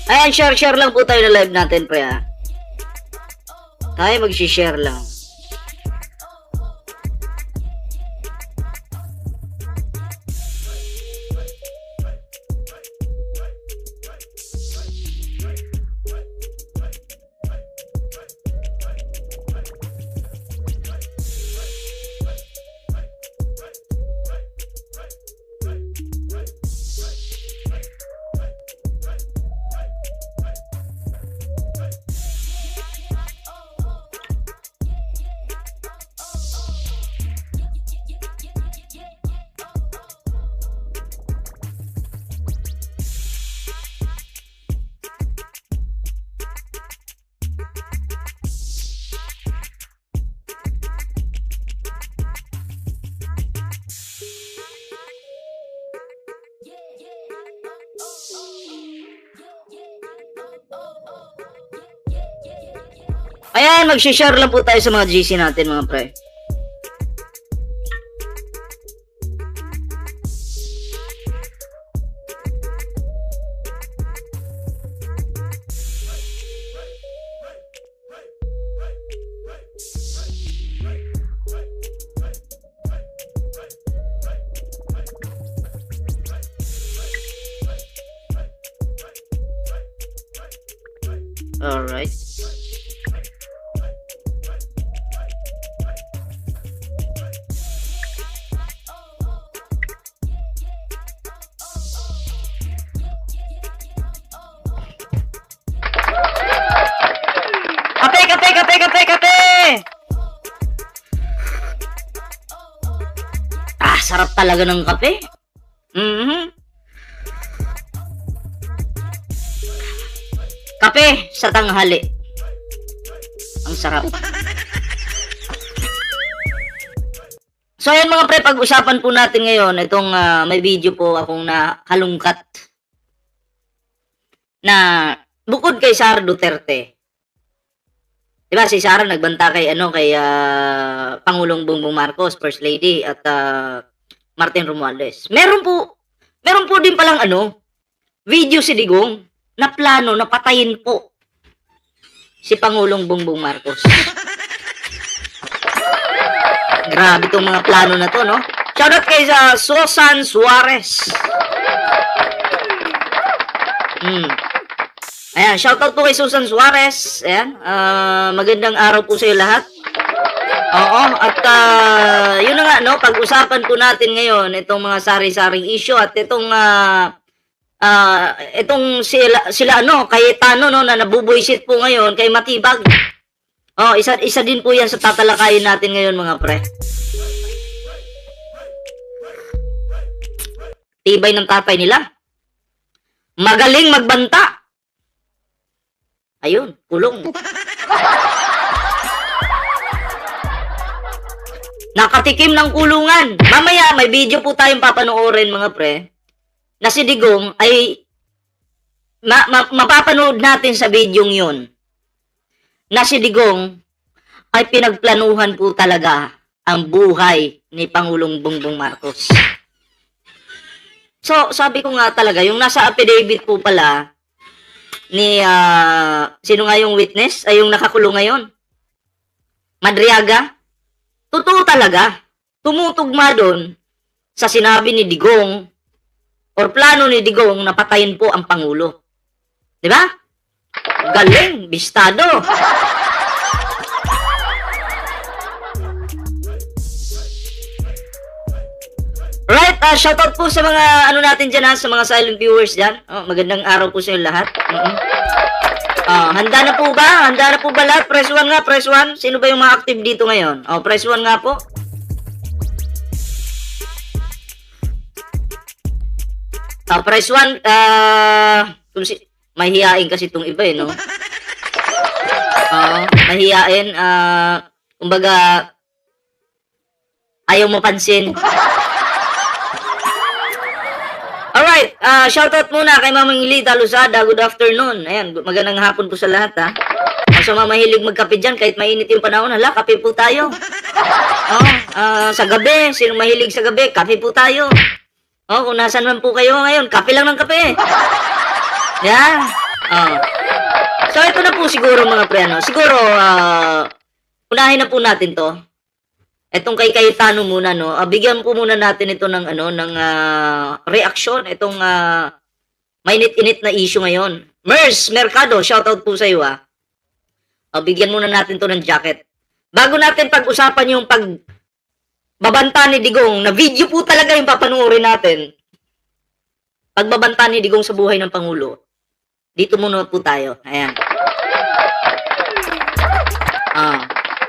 Ayan, share lang po tayo na live natin, pre, ha. Tayo mag-share lang. Ayan, mag-share lang po tayo sa mga GC natin, mga pre. Alright. Kape! Ah, sarap talaga ng kape. Kape sa tanghali. Ang sarap. So, ayan mga pre, pag-usapan po natin ngayon, itong may video po akong nakalungkat na bukod kay Sara Duterte. Diba, si Sara nagbanta kay Pangulong Bongbong Marcos, First Lady, at Martin Romualdez. Meron po din palang video si Digong na plano na patayin po si Pangulong Bongbong Marcos. Grabe itong mga plano na to, no? Shoutout kay Susan Suarez. Ayan, shoutout po kay Susan Suarez. Ayan, magandang araw po sa iyo lahat. Oo, at yun na nga, no, pag-usapan po natin ngayon itong mga sari-saring issue at itong sila Cayetano, no, na nabubuisit po ngayon kay Matibag. Oh, isa din po yan sa tatalakayin natin ngayon, mga pre. Tibay ng tatay nila. Magaling magbanta. Ayun, kulong. Nakatikim ng kulungan. Mamaya, may video po tayong papanoorin, mga pre, na si Digong ay mapapanood natin sa videong yun na si Digong ay pinagplanuhan po talaga ang buhay ni Pangulong Bongbong Marcos. So, sabi ko nga talaga, yung nasa affidavit po pala ni, sino nga yung witness? Ay yung nakakulong ngayon. Madriaga. Totoo talaga. Tumutugma doon sa sinabi ni Digong or plano ni Digong na patayin po ang Pangulo. Diba? Galing. Bistado. Shoutout po sa mga ano natin dyan ha, sa mga silent viewers dyan. Magandang araw po sa inyo lahat. Handa na po ba? Handa na po ba lahat? Press 1 nga, press 1. Sino ba yung mga active dito ngayon? Press 1 nga po. Press 1. Mahihiyain kasi itong iba no? Mahihiyain. Kumbaga, ayaw mapansin. Alright, shoutout muna kay Mamang Lita Luzada. Good afternoon. Ayan, magandang hapon po sa lahat ha. Sa mga mahilig magkape dyan, kahit mainit yung panahon, hala, kape po tayo. Sa gabi, sino mahilig sa gabi, kape po tayo. Kung nasan man po kayo ngayon, kape lang ng kape. Yan. So, ito na po siguro mga pre, siguro, unahin na po natin to. Etong kay Cayetano muna, no? Bigyan po muna natin ito ng, ng reaksyon. Itong mainit-init na issue ngayon. Mers Mercado, shoutout po sa iyo, bigyan muna natin to ng jacket. Bago natin pag-usapan yung pagbabanta ni Digong, na video po talaga yung papanuorin natin. Pagbabanta ni Digong sa buhay ng Pangulo. Dito muna po tayo. Ayan.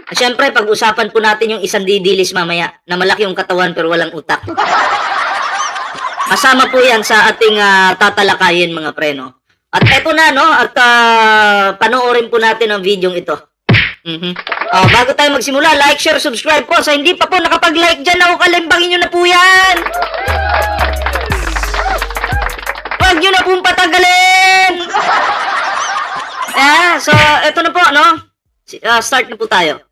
Siyempre, pag-usapan po natin yung isang didilis mamaya na malaki yung katawan pero walang utak. Kasama po yan sa ating tatalakayin mga preno. At eto na, no? At panoorin po natin ang video ito. Bago tayo magsimula, like, share, subscribe po. Sa hindi pa po nakapag-like dyan, kalimbangin nyo na po yan. Huwag nyo na pong patagalin. So, eto na po, no? Start na po tayo.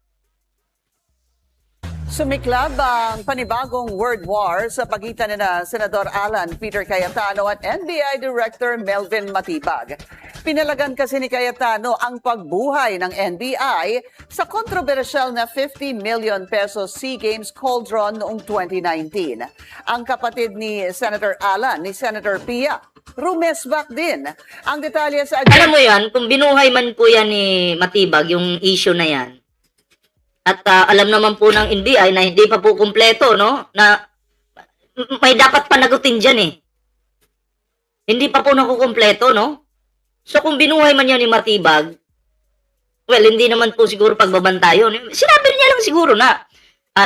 Sumiklab ang panibagong word war sa pagitan na Senador Alan Peter Cayetano at NBI Director Melvin Matibag. Pinalagan kasi ni Cayetano ang pagbuhay ng NBI sa kontrobersyal na 50 million pesos SEA Games cauldron noong 2019. Ang kapatid ni Senator Alan, ni Senator Pia, rumesback din. Ang detalye sa... Alam mo yan, kung binuhay man po yan ni Matibag, yung issue na yan, at alam naman po ng NBI na hindi pa po kumpleto, no? Na may dapat panagutin dyan Hindi pa po nakukumpleto, no? So kung binuhay man yan ni Matibag, well, hindi naman po siguro pagbabanta yun. Sinabi niya lang siguro na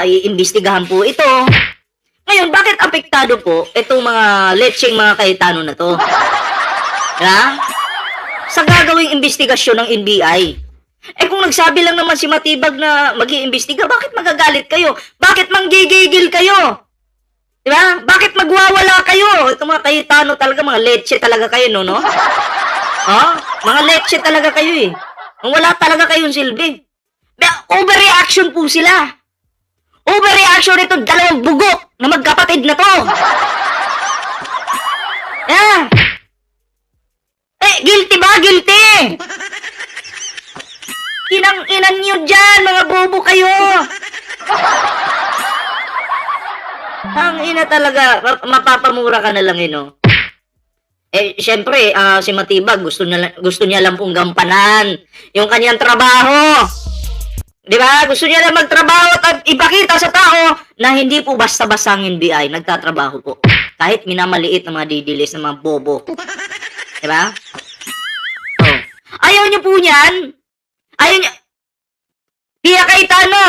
iimbestigahan po ito. Ngayon, bakit apektado po itong mga lecheng mga Cayetano na to? Sa gagawing investigasyon ng NBI. Kung nagsabi lang naman si Matibag na mag-iimbestiga, bakit magagalit kayo? Bakit manggigigil kayo? Diba? Bakit magwawala kayo? Ito mga Cayetano talaga, mga leche talaga kayo, no? Mga leche talaga kayo Wala talaga kayong silbi. Overreaction po sila. Overreaction ito, dalawang bugok na magkapatid na to. Guilty ba? Guilty! Inang-inan nyo dyan, mga bobo kayo! Ang ina talaga, mapapamura ka na lang syempre, si Matibag, gusto niya lang pong gampanan yung kanyang trabaho. Di ba? Gusto niya lang magtrabaho at ipakita sa tao na hindi po basta-basta ang NBI, nagtatrabaho po. Kahit minamaliit ng mga didilis, ng mga bobo. Di ba? Ayaw niyo po niyan. Ayaw niya. Pia Cayetano.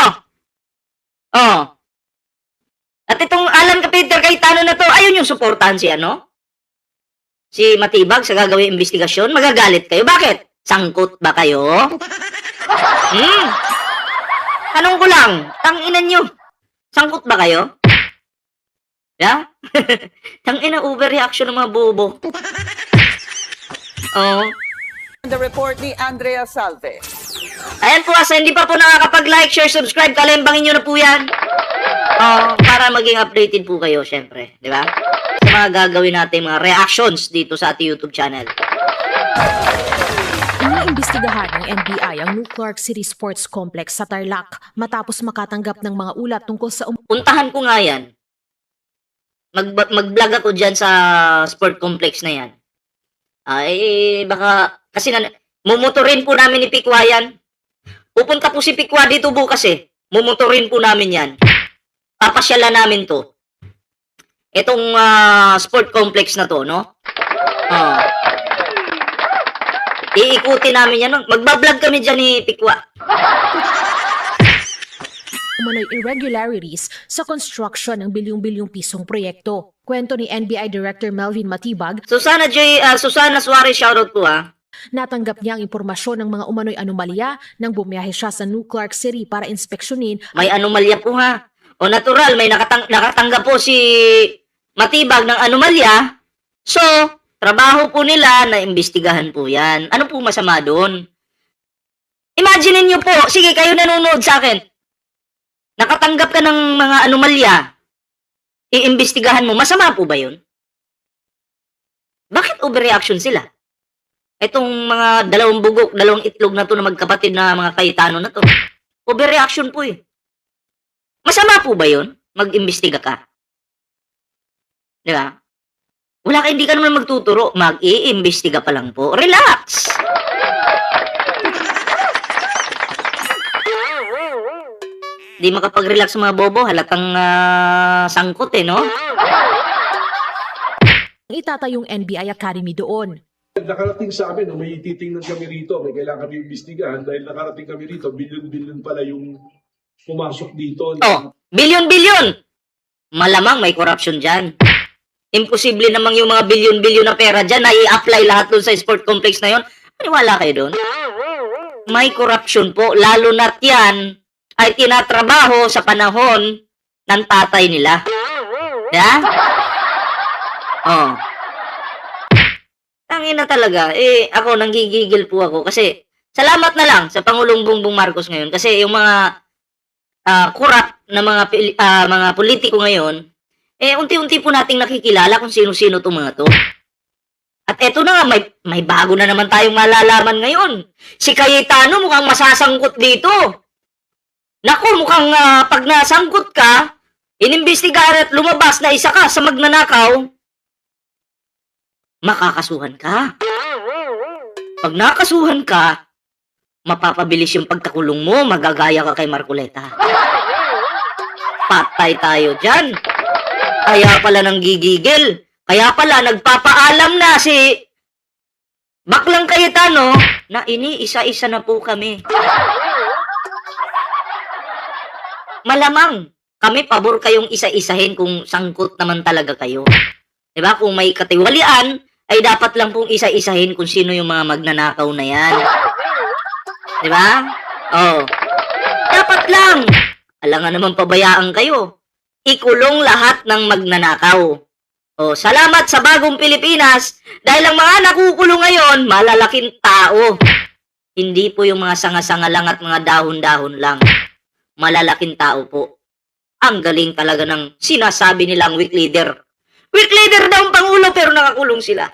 At itong Alan Peter Cayetano na to, ayaw niyo suportahan si Matibag sa gagawing investigasyon. Magagalit kayo. Bakit? Sangkot ba kayo? Tanong ko lang, tanginan nyo. Sangkot ba kayo? Tangina, overreaction ng mga bobo. The report ni Andrea Salve. Ayan po, sa hindi pa po nakakapag-like, share, subscribe, kalimbangin nyo na po yan. Para maging updated po kayo, syempre. Di ba? Sa mga gagawin natin, mga reactions dito sa ating YouTube channel. Iniimbestigahan ng NBI ang New Clark City Sports Complex sa Tarlac matapos makatanggap ng mga ulat tungkol sa... Puntahan ko nga yan. Mag-vlog ako dyan sa sport complex na yan. Baka... Kasi mumotorin po namin ni Pikwa yan. Pupunta po si Pikwa dito bukas Mumotorin po namin yan. Papasyalan namin to. Itong sport complex na to, no? Iikutin namin yan. Magbablog kami dyan ni Pikwa. Umano'y irregularities sa construction ng bilyong-bilyong pisong proyekto. Kwento ni NBI Director Melvin Matibag, Susana Suarez, shoutout po natanggap niya ang impormasyon ng mga umano'y anomalya nang bumiyahe siya sa New Clark City para inspeksyonin. May anomalya po ha. O natural, may nakatanggap po si Matibag ng anomalya. So, trabaho po nila na imbestigahan po yan. Ano po masama doon? Imagine niyo po, sige kayo nanonood sa akin. Nakatanggap ka ng mga anomalya. Iimbestigahan mo, masama po ba yun? Bakit overreaction sila? Itong mga dalawang bugok, dalawang itlog na to na magkapatid na mga Cayetano na to. Overreaction po eh. Masama po ba yun? Mag-imbestiga ka. Di ba? Wala ka, hindi ka naman magtuturo. Mag-iimbestiga pa lang po. Relax! Di makapag-relax sa mga bobo. Halatang sangkot eh, no? Itatayong NBI Academy doon. Nakarating sa amin, may titingnan kami rito, may kailangan kami imbestigahan dahil nakarating kami rito, bilyon-bilyon pala yung pumasok dito. Oh, bilyon-bilyon! Malamang may corruption dyan. Imposible namang yung mga bilyon-bilyon na pera dyan na i-apply lahat dun sa sport complex na yon. Maniwala kayo dun? May corruption po, lalo na't yan ay tinatrabaho sa panahon ng tatay nila. Yeah? Oh. Tangina talaga. Ako, nanggigigil po ako kasi salamat na lang sa Pangulong Bongbong Marcos ngayon kasi yung mga corrupt na mga politiko ngayon, unti-unti po nating nakikilala kung sino-sino itong mga to. At eto na nga, may bago na naman tayong malalaman ngayon. Si Cayetano mukhang masasangkot dito. Naku, mukhang pag nasangkot ka, inimbestigahan at lumabas na isa ka sa magnanakaw, makakasuhan ka. Pag nakasuhan ka, mapapabilis yung pagkakulong mo, magagaya ka kay Marcoleta. Patay tayo dyan. Kaya pala nang gigigil. Kaya pala nagpapaalam na si Baklang Cayetano na iniisa-isa na po kami. Malamang kami pabor kayong isa-isahin kung sangkot naman talaga kayo. Diba? Kung may katiwalian, ay dapat lang pong isa-isahin kung sino yung mga magnanakaw na yan. Diba? Oh. Dapat lang. Alangan naman pabayaan kayo. Ikulong lahat ng magnanakaw. Oh, salamat sa bagong Pilipinas dahil ang mga nakukulong ngayon, malalaking tao. Hindi po yung mga sanga-sanga lang at mga dahon-dahon lang. Malalaking tao po. Ang galing talaga ng sinasabi nilang weak leader. Weak leader daw ang Pangulo pero nakakulong sila.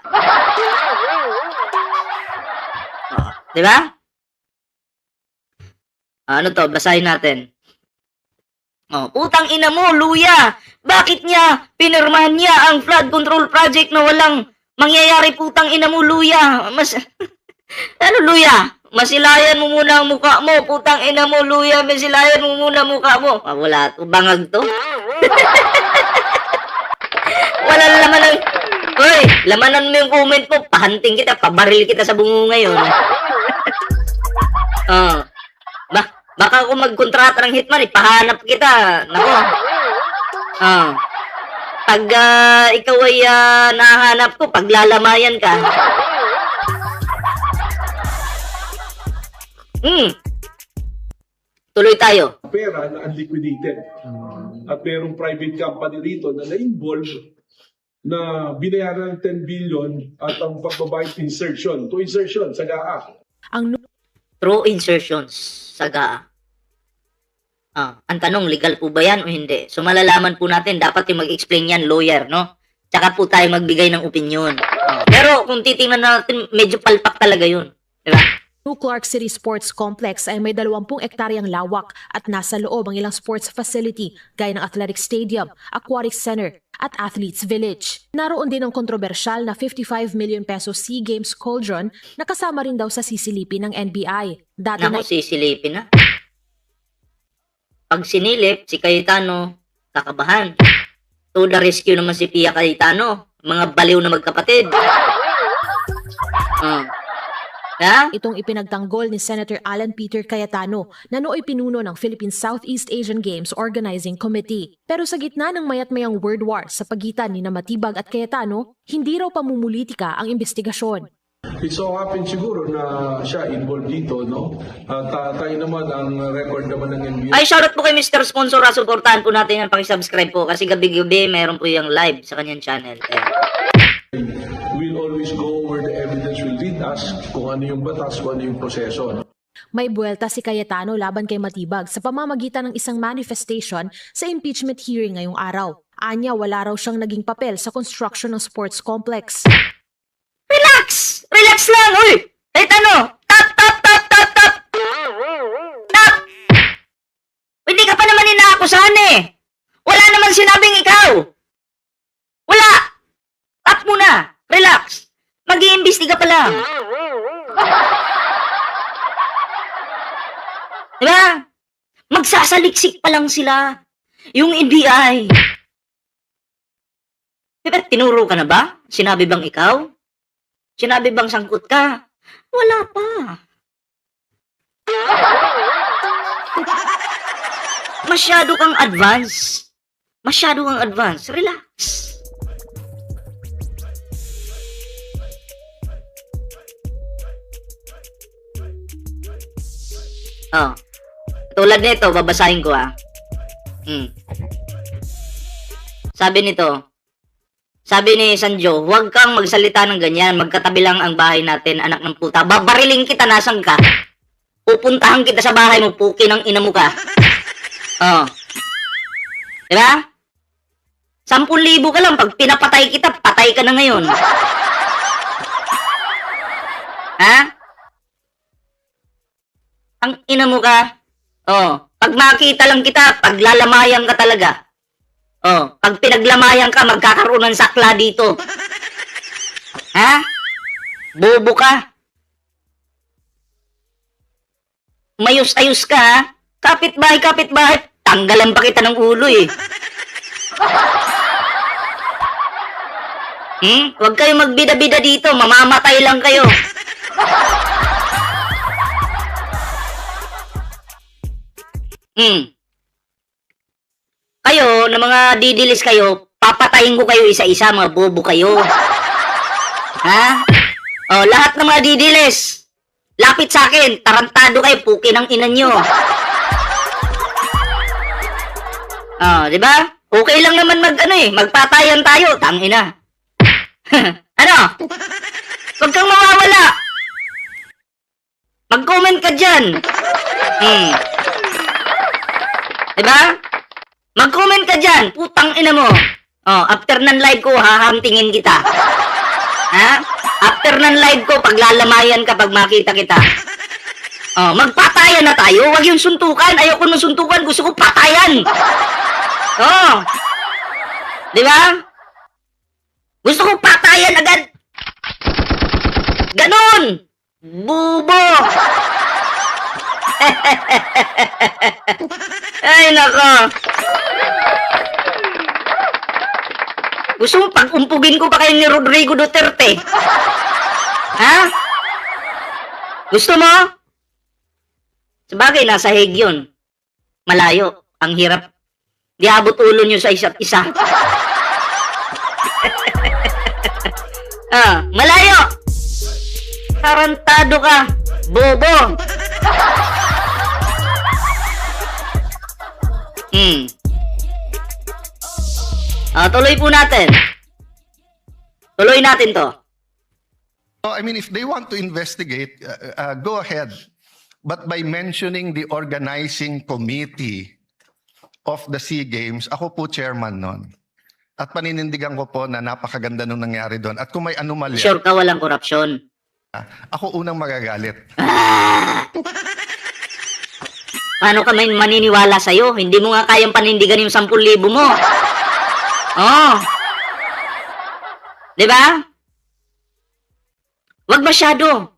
Oh, di ba? Ano to? Basahin natin. Oh, putang ina mo, Luya. Bakit niya pinirmahan niya ang flood control project na walang mangyayari, putang ina mo, Luya? Ano, Luya? Masilayan mo muna ang mukha mo, putang ina mo, Luya. Masilayan mo muna ang mukha mo. Wala to, bangag to. Wala laman ng... Hoy, lamanan mo yung comment mo. Pahanting kita, pabaril kita sa bungo ngayon. Baka kung magkontrata ng hitman, ipahanap kita. Nako. Pag ikaw ay nahanap ko, paglalamayan ka. Tuloy tayo. Pera na unliquidated. At mayroong private company rito na na-involve na binayaran ng 10 billion at ang pagbabayad insertion. To insertion, sa GAA. True insertions sa GAA. Ang tanong, legal po ba yan o hindi? So malalaman po natin, dapat yung mag-explain yan, lawyer, no? Tsaka po tayo magbigay ng opinion. Pero kung titingnan natin, medyo palpak talaga yun. Diba? New Clark City Sports Complex ay may 20 ektaryang lawak at nasa loob ang ilang sports facility gaya ng Athletic Stadium, Aquatic Center at Athletes Village. Naroon din ang kontrobersyal na 55 million peso SEA Games cauldron na kasama rin daw sa sisilipin ng NBI. Naku, sisilipin na. Pag sinilip, si Cayetano, kakabahan. To the rescue naman si Pia Cayetano. Mga baliw na magkapatid. Ha? Itong ipinagtanggol ni Senator Alan Peter Cayetano na nooy pinuno ng Philippine Southeast Asian Games Organizing Committee. Pero sa gitna ng mayat-mayang word war sa pagitan ni Matibag at Cayetano, hindi raw pamumulitika ang investigasyon. It so happens siguro na siya involved dito, no? At tayo naman, ang record naman ng NBI. Ay, shoutout po kay Mr. Sponsor. Suportahan po natin yan. Pakisubscribe po. Kasi gabi-gabi meron po yung live sa kanyang channel. We'll always go where the evidence will lead us, kung ano yung batas, kung ano yung proseso. May buwelta si Cayetano laban kay Matibag sa pamamagitan ng isang manifestation sa impeachment hearing ngayong araw. Anya, wala raw siyang naging papel sa construction ng sports complex. Relax! Relax lang! Uy! Cayetano! Tap! Hindi ka pa naman inaakusahan eh! Wala naman sinabing ikaw! Wala! Tap muna! Relax! Mag-iimbestiga pa lang! Diba? Magsasaliksik pa lang sila. Yung NBI. Diba, tinuro ka na ba? Sinabi bang ikaw? Sinabi bang sangkot ka? Wala pa. Masyado kang advance. Masyado kang advance. Relax. Oh. Tulad nito, babasahin ko Sabi ni Sanjo, huwag kang magsalita ng ganyan. Magkatabi lang ang bahay natin, anak ng puta. Babariling kita, nasan ka? Pupuntahan kita sa bahay mo, puki ng ina mo ka. Oh. Diba? 10,000 ka lang. Pag pinapatay kita, patay ka na ngayon. Ha? Ang ina mo ka. Oh. Pag makita lang kita, paglalamayan ka talaga. Oh, pag pinaglamayan ka, magkakaroon ng sakla dito. Ha? Bobo ka. Mayos-ayos ka, ha? Kapit-bahay, tanggalan pa kita ng ulo, eh. Huwag kayo magbida-bida dito, mamamatay lang kayo. Kayo, na mga didilis kayo, papatayin ko kayo isa-isa, mga bobo kayo. Ha? Oh, lahat ng mga didilis, lapit sa akin, tarantado kayo, puki ng ina nyo. Oh, di ba? Okay lang naman magpatayan tayo, tangina. Ano? Huwag kang mawawala. Mag-comment ka dyan. Di ba? Mag-comment ka dyan, putang ina mo. Oh, after ng live ko, hahamtingin kita. Ha? After ng live ko, paglalamayan ka pag makita kita. Oh, magpatayan na tayo. Huwag yung suntukan. Ayoko ng suntukan. Gusto ko patayan. Oh. Di ba? Gusto ko patayan agad. Ganon. Bubo. Ay, nako. Gusto mo pag-umpugin ko pa kayo ni Rodrigo Duterte? Ha? Gusto mo? Sabagay, nasa Hague yun. Malayo. Ang hirap. Di abot ulo nyo sa isa't isa. Malayo. Tarantado ka. Bobo. Tuloy po natin. Tuloy natin to. I mean, if they want to investigate, go ahead. But by mentioning the organizing committee of the SEA Games, ako po chairman nun. At paninindigan ko po na napakaganda nung nangyari doon. At kung may anomalya, Sure ka walang korupsyon. ako unang magagalit. Paano ka may maniniwala sa'yo? Hindi mo nga kayang panindigan yung 10,000 mo. Oh. Diba? Wag masyado.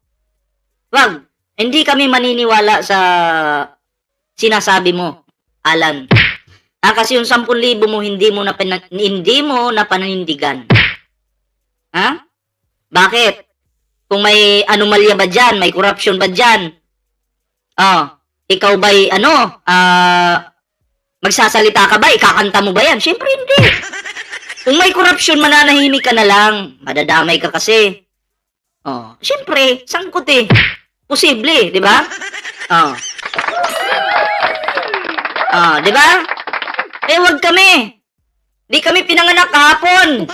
Wag. Hindi kami maniniwala sa sinasabi mo, Alan. Kasi yung 10,000 mo hindi mo na pananindigan. Ha? Bakit? Kung may anomalya ba dyan? May corruption ba dyan? Ikaw ba'y magsasalita ka ba? Ikakanta mo ba yan? Siyempre hindi. Kung may corruption, mananahimik ka na lang. Madadamay ka kasi. Siyempre, sangkot eh. Posible, di ba? Di ba? Wag kami. Di kami pinanganak kahapon.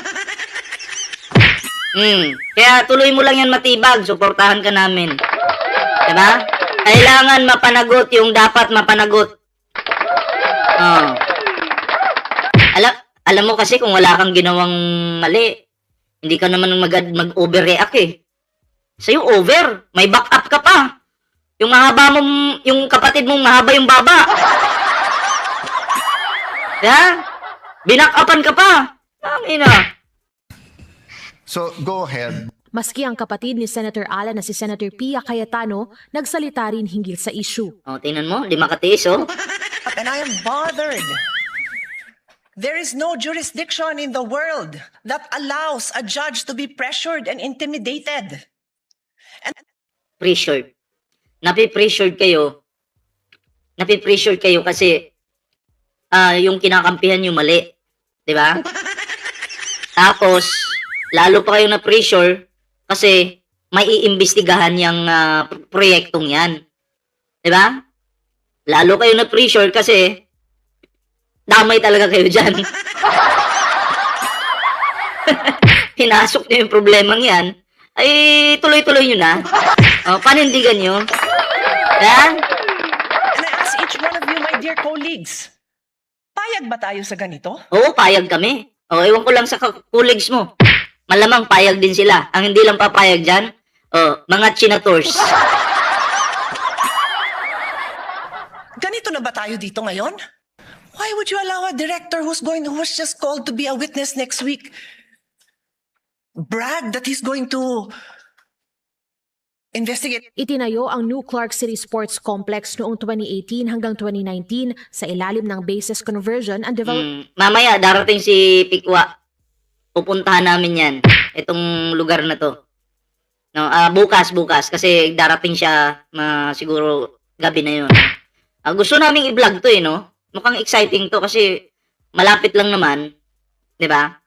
Kaya tuloy mo lang yan, Matibag. Suportahan ka namin. Diba? Kailangan mapanagot yung dapat mapanagot. Alam mo kasi kung wala kang ginawang mali, hindi ka naman mag-overreact eh. Sa'yo over. May backup ka pa. Yung mahaba mong, yung kapatid mong mahaba yung baba. Binakapan ka pa. Tangina. So, go ahead. Maski ang kapatid ni Senator Alan na si Senator Pia Cayetano nagsalita rin hinggil sa issue. Tingnan mo, di makatiis And I am bothered. There is no jurisdiction in the world that allows a judge to be pressured and intimidated. Pressured. Napipressured kayo kasi yung kinakampihan nyo mali. Diba? Tapos, lalo pa kayo na-pressure kasi may iimbestigahan yung proyektong yan. Diba? Lalo kayo na-pressure kasi damay talaga kayo dyan. Pinasok nyo yung problemang yan, ay tuloy-tuloy nyo na. Panindigan nyo. And I ask each one of you, my dear colleagues, payag ba tayo sa ganito? Oo, payag kami. Ewan ko lang sa colleagues mo. Malamang payag din sila. Ang hindi lang papayag dyan, mga chinators. Ganito na ba tayo dito ngayon? Why would you allow a director who's just called to be a witness next week brag that he's going to investigate? Itinayo ang New Clark City Sports Complex noong 2018 hanggang 2019 sa ilalim ng Bases Conversion and Development. Mamaya, darating si Pikwa. Pupuntahan namin yan. Itong lugar na to. No, bukas. Kasi darating siya siguro gabi na yun. Gusto naming i-vlog to no? Mukhang exciting to kasi malapit lang naman. Diba?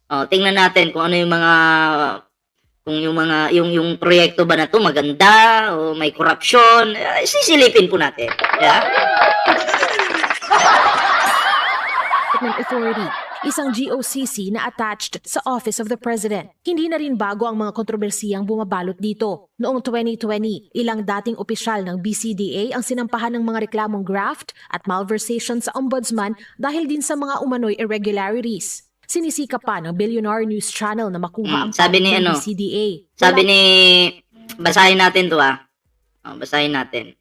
Tingnan natin kung ano yung proyekto ba na to maganda o may corruption. Sisilipin po natin. Yeah? Authority, isang GOCC na attached sa Office of the President. Hindi na rin bago ang mga kontrobersiyang bumabalot dito. Noong 2020, ilang dating opisyal ng BCDA ang sinampahan ng mga reklamong graft at malversation sa ombudsman dahil din sa mga umano'y irregularities. Sinisika pa ng Billionaire News Channel na makuha ang sabi ni ng BCDA. Sabi ni basahin natin to basahin natin.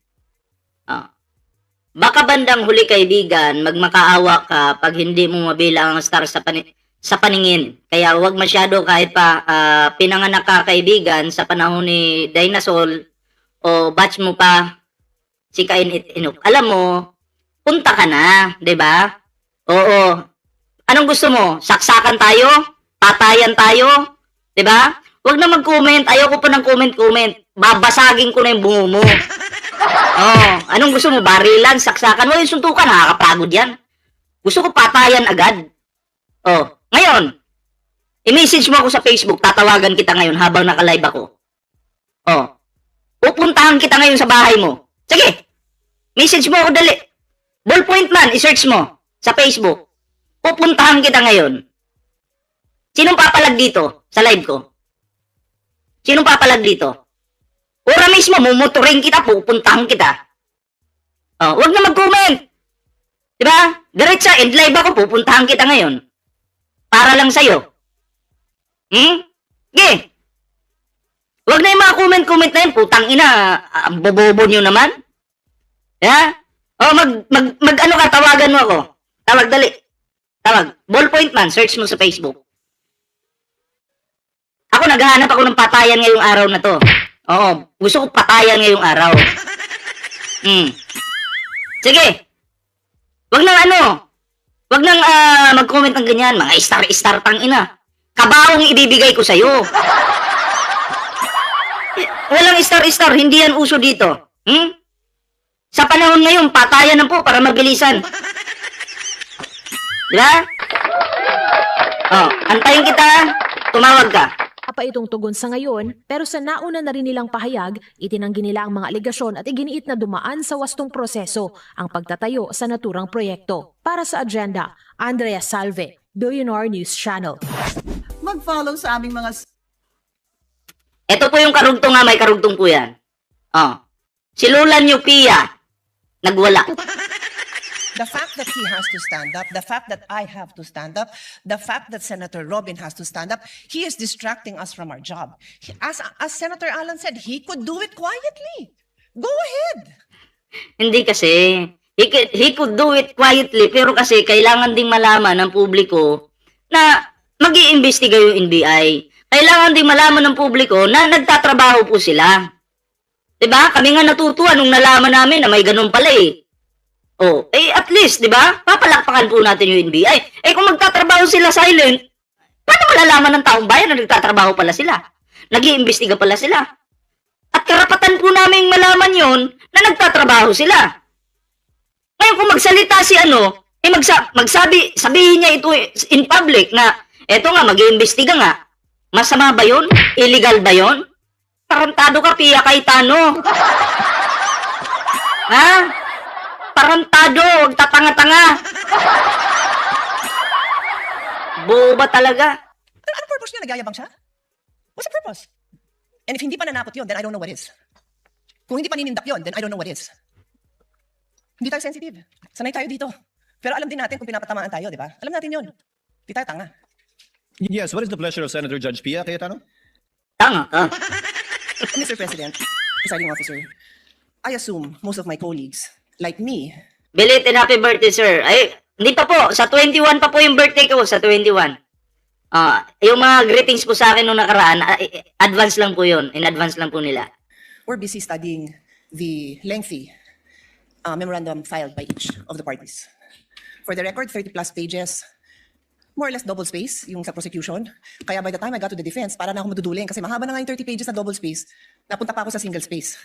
Baka bandang huli kaibigan, magmakaawa ka pag hindi mo mabilang ang star sa paningin. Kaya huwag masyado kahit pa pinanganak ka kaibigan sa panahon ni Dinosaur o batch mo pa si Kain Inuk. Alam mo, punta ka na, 'di ba? Oo. Anong gusto mo? Saksakan tayo? Tatayan tayo? 'Di ba? Huwag na mag-comment. Ayoko pa ng comment. Babasagin ko na yung bungo mo. Anong gusto mo? Barilan, saksakan? Wala yung suntukan, nakakapagod yan. Gusto ko patayan agad. Ngayon, i-message mo ako sa Facebook, tatawagan kita ngayon habang naka-live ako. Pupuntahan kita ngayon sa bahay mo. Sige, message mo ako dali. Ballpoint man, i-search mo sa Facebook. Pupuntahan kita ngayon. Sinong papalag dito sa live ko? Sinong papalag dito? Ora mismo, mumuturing kita, pupuntahan kita. Huwag na mag-comment. Diba? Diretsa, end live ako, pupuntahan kita ngayon. Para lang sa'yo. Sige. Huwag na yung mga comment na yun, putang ina, ang bobobo nyo naman. Yeah? Ano ka, tawagan mo ako. Tawag, dali. Tawag, ballpoint man, search mo sa Facebook. Ako, naghahanap ako ng patayan ngayong araw na to. Gusto ko patayan ngayong araw. Sige. Wag na Wag nang mag-comment ng ganyan, mga star-star tang ina. Kabaong ibibigay ko sa'yo. Walang star-star, hindi yan uso dito. Sa panahon ngayon, patayan na po para mabilisan. Diba? Oh, antayin kita, tumawag ka. Apa itong tugon sa ngayon, pero sa nauna na rin nilang pahayag, itinanggi nila ang mga alegasyon at iginiit na dumaan sa wastong proseso ang pagtatayo sa naturang proyekto. Para sa agenda, Andrea Salve, Billionaire News Channel. Mag-follow sa aming mga Ito po yung karugtong nga, may karugtong po yan. Oh. Si Lola Pia, nagwala. The fact that he has to stand up, the fact that I have to stand up, the fact that Senator Robin has to stand up, he is distracting us from our job. As Senator Alan said, he could do it quietly. Go ahead. Hindi kasi, he could do it quietly, pero kasi kailangan ding malaman ng publiko na mag-iimbestiga yung NBI. Kailangan ding malaman ng publiko na nagtatrabaho po sila. Diba? Kami nga natutuwa nung nalaman namin na may ganun pala eh. Oh, at least, di ba? Papalakpakan po natin yung NBI. Kung magtatrabaho sila silent, paano malalaman ng taong bayan na nagtatrabaho pala sila? Nag-iimbestiga pala sila. At karapatan po namin malaman yon na nagtatrabaho sila. Ngayon kung magsalita si sabihin niya ito in public na, eto nga, mag-iimbestiga nga. Masama ba yun? Illegal ba yun? Tarantado ka, Pia Cayetano. Ha? Tarantado, huwag tatanga-tanga. Boba talaga. Ano purpose niya? Nagyayabang siya? What's the purpose? And if hindi pa nanakot yun, then I don't know what is. Kung hindi pa ninindak yun, then I don't know what is. Hindi tayo sensitive. Sanay tayo dito. Pero alam din natin kung pinapatamaan tayo, di ba? Alam natin yun. Hindi tayo tanga. Yes, what is the pleasure of Senator Judge Pia Cayetano? Tanga ka. Mr. President, presiding officer, I assume most of my colleagues, like me, Belated happy birthday, sir. Ay, hindi pa po. Sa 21 pa po yung birthday ko. Sa 21. Yung mga greetings po sa akin nung nakaraan, advance lang po yun. In advance lang po nila. we're busy studying the lengthy memorandum filed by each of the parties. For the record, 30 plus pages, more or less double space yung sa prosecution. Kaya by the time I got to the defense, para na ako maduduling kasi mahaba na nga yung 30 pages na double space, napunta pa ako sa single space.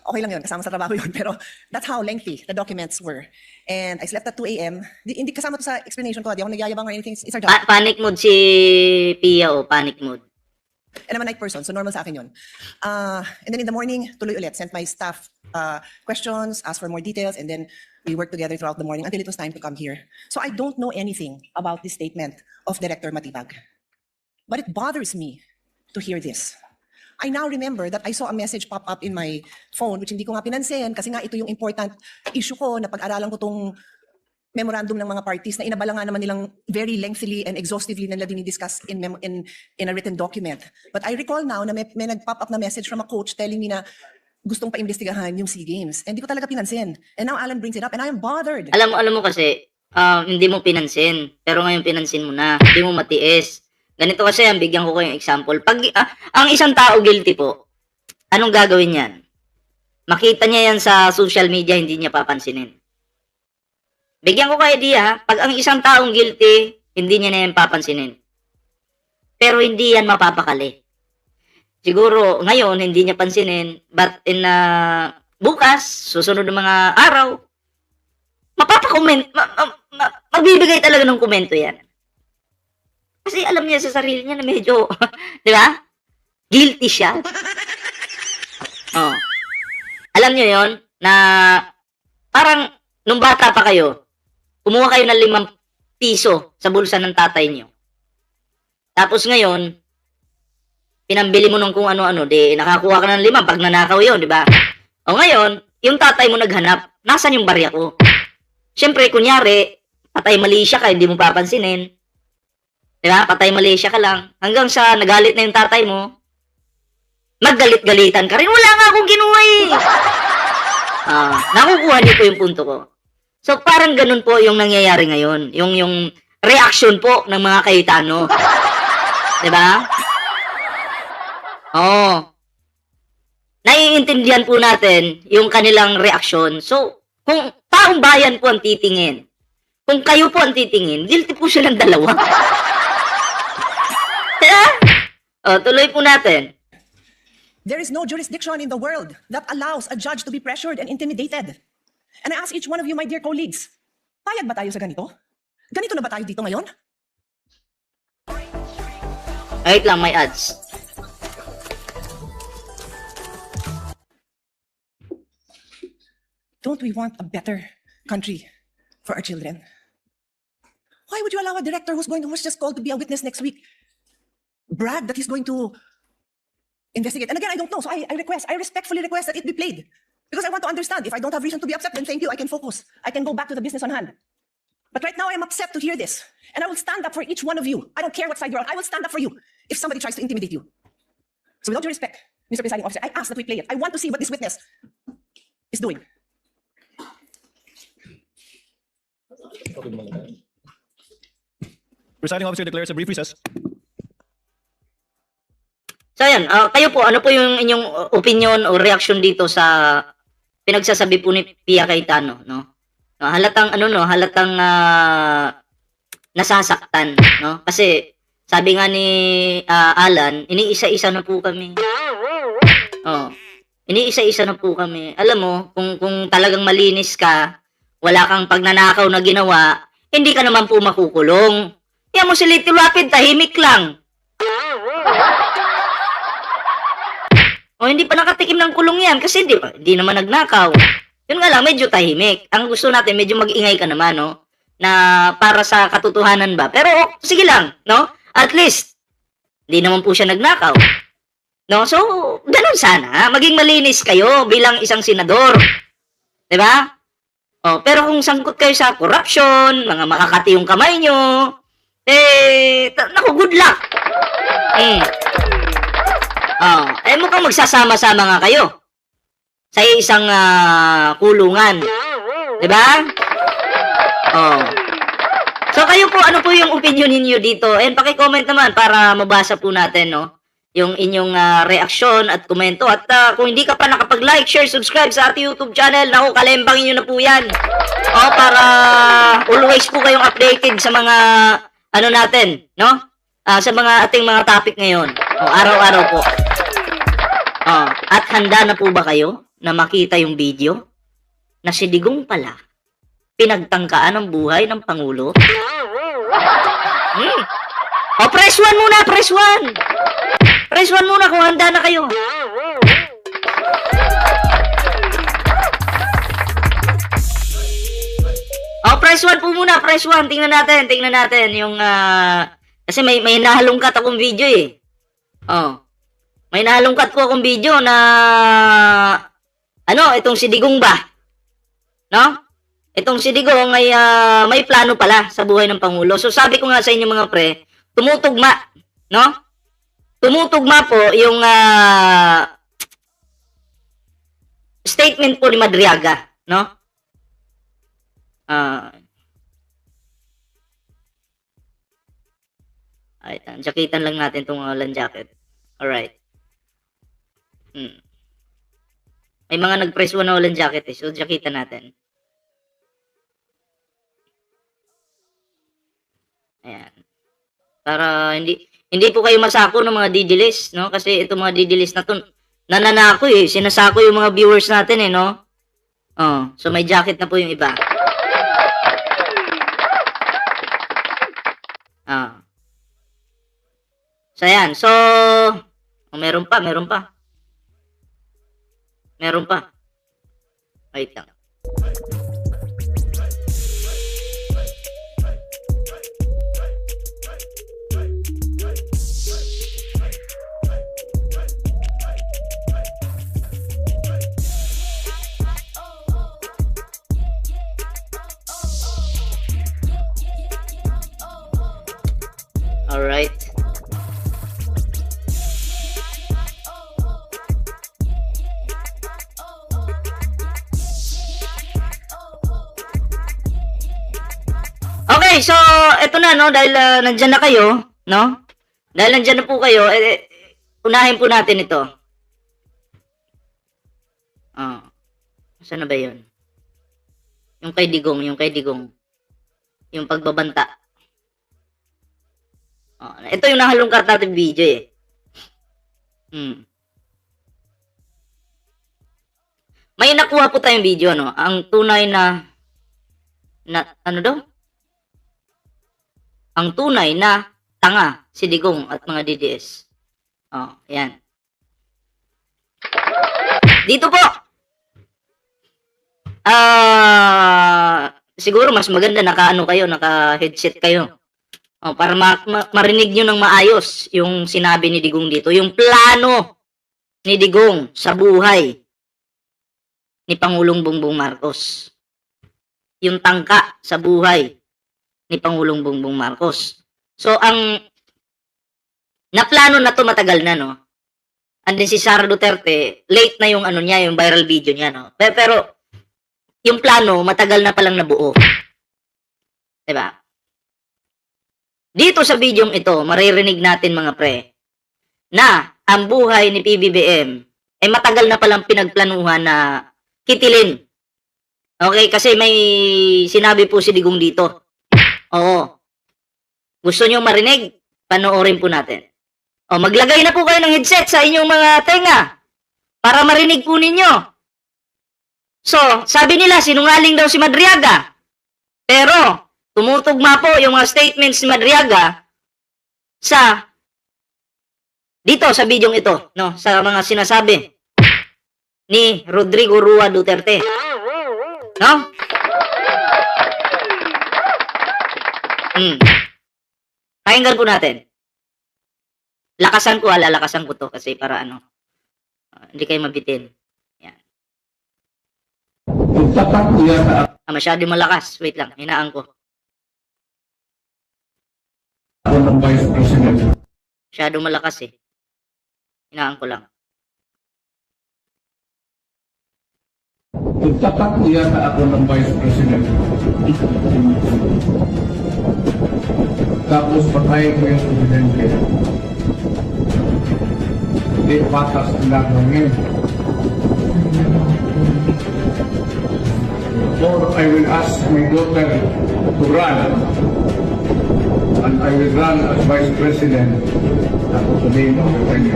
Okay lang yun, kasama sa trabaho yun, pero that's how lengthy the documents were. And I slept at 2 a.m. Hindi kasama to sa explanation ko, di ako nagyayabang or anything, it's our job. Panic mood si Pia o panic mood. And I'm a night person, so normal sa akin yun. And then in the morning, tuloy ulit, sent my staff questions, asked for more details, and then we worked together throughout the morning until it was time to come here. So I don't know anything about this statement of Director Matibag. But it bothers me to hear this. I now remember that I saw a message pop up in my phone, which hindi ko nga pinansin, kasi nga ito yung important issue ko na pag-aralan ko tong memorandum ng mga parties na inabala nga naman nilang very lengthily and exhaustively nila dinidiscuss in a written document. But I recall now na may nag-pop up na message from a coach telling me na gustong pa-imbestigahan yung SEA Games. And hindi ko talaga pinansin. And now Alan brings it up and I am bothered. Alam mo kasi, hindi mo pinansin. Pero ngayon pinansin mo na. Hindi mo matiis. Ganito kasi, bigyan ko kayong example. Pag ang isang tao guilty po, anong gagawin yan? Makita niya yan sa social media, hindi niya papansinin. Bigyan ko kayo idea, pag ang isang taong guilty, hindi niya na yan papansinin. Pero hindi yan mapapakali. Siguro, ngayon, hindi niya pansinin, but in bukas, susunod ng mga araw, mapapakomment, magbibigay talaga ng komento yan. Kasi alam niya sa sarili niya na medyo, di ba? Guilty siya. Oh. Alam niyo yon na parang nung bata pa kayo, kumuha kayo ng 5 piso sa bulsa ng tatay niyo. Tapos ngayon, pinambili mo ng kung ano-ano, di nakakuha ka ng 5 pag nanakaw yon, di ba? O ngayon, yung tatay mo naghanap, nasan yung barya ko? Siyempre, kunyari, patay mali siya ka, hindi mo papansinin. Diba? Patay Malaysia ka lang. Hanggang sa nagalit na yung tatay mo, maggalit-galitan ka rin. Wala nga akong kinuha eh. Nakukuha niyo po yung punto ko. So, parang ganun po yung nangyayari ngayon. Yung reaction po ng mga Cayetano. Diba? Oo. Naiintindihan po natin yung kanilang reaksyon. So, kung taong bayan po ang titingin, Kung kayo po ang titingin, guilty po silang dalawa. Tuloy po natin. There is no jurisdiction in the world that allows a judge to be pressured and intimidated. And I ask each one of you, my dear colleagues, payag ba tayo sa ganito? Ganito na ba tayo dito ngayon? Wait lang, may ads. Don't we want a better country for our children? Why would you allow a director who's just called to be a witness next week brag that he's going to investigate? And again, I don't know. So I respectfully request that it be played. Because I want to understand. If I don't have reason to be upset, then thank you. I can focus. I can go back to the business on hand. But right now, I'm upset to hear this. And I will stand up for each one of you. I don't care what side you're on. I will stand up for you if somebody tries to intimidate you. So without due respect, Mr. Presiding Officer, I ask that we play it. I want to see what this witness is doing. Presiding officer declares a brief recess. So ayan, kayo po, ano po yung inyong opinion o reaction dito sa pinagsasabi po ni Pia Cayetano, no? Halatang nasasaktan, no? Kasi sabi nga ni Alan, iniisa-isa na po kami. Iniisa-isa na po kami. Alam mo, kung talagang malinis ka, wala kang pagnanakaw na ginawa, hindi ka naman po makukulong. Kaya mo si Little Rapid, tahimik lang. Hindi pa nakatikim ng kulong yan kasi hindi naman nagnakaw. Yun nga lang, medyo tahimik. Ang gusto natin, medyo mag-ingay ka naman, no? Na para sa katotohanan ba. Pero, sige lang, no? At least, hindi naman po siya nagnakaw. No? So, ganun sana. Maging malinis kayo bilang isang senador. Diba? Pero kung sangkot kayo sa corruption, mga makakati yung kamay nyo, naku, good luck. Mukhang magsasama-sama nga kayo sa isang kulungan. Diba? So kayo po, ano po yung opinion niyo dito? And paki-comment naman para mabasa po natin, no? Yung inyong reaksyon at komento. At kung hindi ka pa nakapag-like, share, subscribe sa ating YouTube channel, naku, kalembangin nyo na po yan. Para always po kayong updated sa mga ano natin, no? Sa mga ating mga topic ngayon. Araw-araw po. At handa na po ba kayo na makita yung video na si Digong pala pinagtangkaan ng buhay ng Pangulo? Press 1 muna, press 1! Press 1 muna kung handa na kayo. Press 1 po muna, press 1. Tingnan natin yung kasi may nahalungkat akong video eh. May nahalungkat po akong video na itong si Digong ba? No? Itong si Digong ay may plano pala sa buhay ng Pangulo. So sabi ko nga sa inyo mga pre, tumutugma, no? Tumutugma po yung statement po ni Madriaga, no? Jaketan lang natin itong land jacket. Alright. May mga nag-press 1 na walang jacket eh. So, jaketan natin. Ayan. Para hindi po kayo masako ng mga didilis, no? Kasi itong mga didilis na to, nananako eh. Sinasako yung mga viewers natin eh, no? So may jacket na po yung iba. So ayan. So, meron pa. Wait lang. Alright. Okay, so eto na, no, dahil nandiyan na kayo, no? Dahil nandiyan na po kayo, unahin po natin ito. Saan na ba 'yon? Yung kay Digong. Yung pagbabanta. Ito yung nahalungkat natin video eh. May nakuha po tayong video, no? Ang tunay na ano daw? Ang tunay na tanga, si Digong at mga DDS. Yan. Dito po. Siguro mas maganda naka-headset kayo. Para marinig nyo ng maayos yung sinabi ni Digong dito. Yung plano ni Digong sa buhay ni Pangulong Bongbong Marcos. Yung tangka sa buhay ni Pangulong Bongbong Marcos. So, ang naplano na to matagal na, no? Andin si Sara Duterte, late na yung ano niya, yung viral video niya, no? Pero yung plano, matagal na palang nabuo. Diba? Dito sa videong ito, maririnig natin mga pre, na ang buhay ni PBBM ay matagal na palang pinagplanuhan na kitilin. Okay, kasi may sinabi po si Digong dito. Oo. Gusto nyo marinig? Panoorin po natin. Maglagay na po kayo ng headset sa inyong mga tenga para marinig po ninyo. So, sabi nila, sinungaling daw si Madriaga. Pero, tumutugma po yung mga statements ni Madriaga sa dito sa videong ito, no, sa mga sinasabi ni Rodrigo Rua Duterte. No? Pakinggan po natin. Lakasan ko to kasi para hindi kayo mabitin. Yan. Masyado malakas. Wait lang, hinaan ko. Ako ng Vice President. Masyado malakas eh. Hinaan ko lang. Magtatakbo yata ako ng Vice President. Tapos patayin ko yung Presidente. Hindi patas ang gagawin. Or I will ask my daughter to run. And I will run as Vice President. Tapos sabihin ko sa kanya.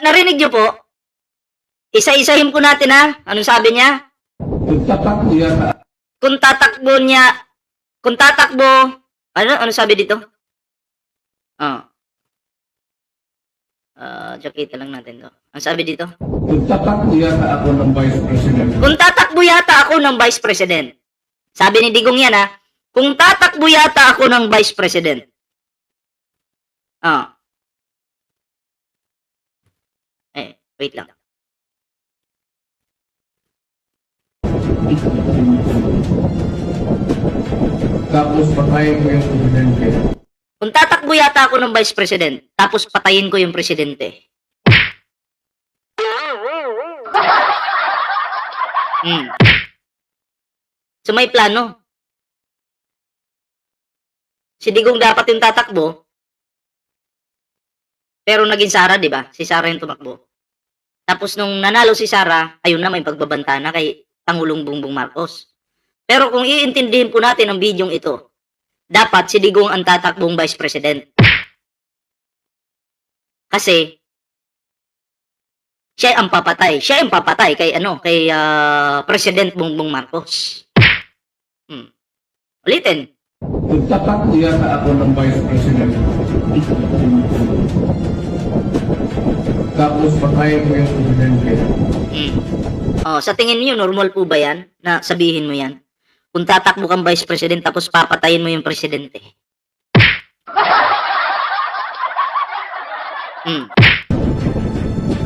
Narinig niyo po? Isa-isahin ko natin ha. Anong sabi niya? Magtatakbo yata. Kung tatakbo, ano sabi dito? Jakita lang natin to. Ang sabi dito? Magtatakbo yata ako ng Vice President. Kung tatakbo yata ako ng Vice President. Sabi ni Digong yan ha. Kung tatakbo yata ako ng Vice President. Wait lang. Tapos patayin ko yung Presidente. Kung tatakbo yata ako ng Vice President, tapos patayin ko yung Presidente. So may plano. Si Digong dapat yung tatakbo, pero naging Sara, di ba? Si Sara yung tumakbo. Tapos nung nanalo si Sara, ayun na, may pagbabanta na kay Pangulong Bongbong Marcos. Pero kung iintindihin po natin ang bidyong ito, dapat si Digong ang tatakbong Vice President. Kasi siya ang papatay. Siya ang papatay kay President Bongbong Marcos. Ulitin. Magtatakbo yata ako ng Vice President. Tapos patayin ko yung Presidente. Sa tingin niyo normal po ba yan na sabihin mo yan? Kung tatakbo kang Vice President tapos papatayin mo yung Presidente.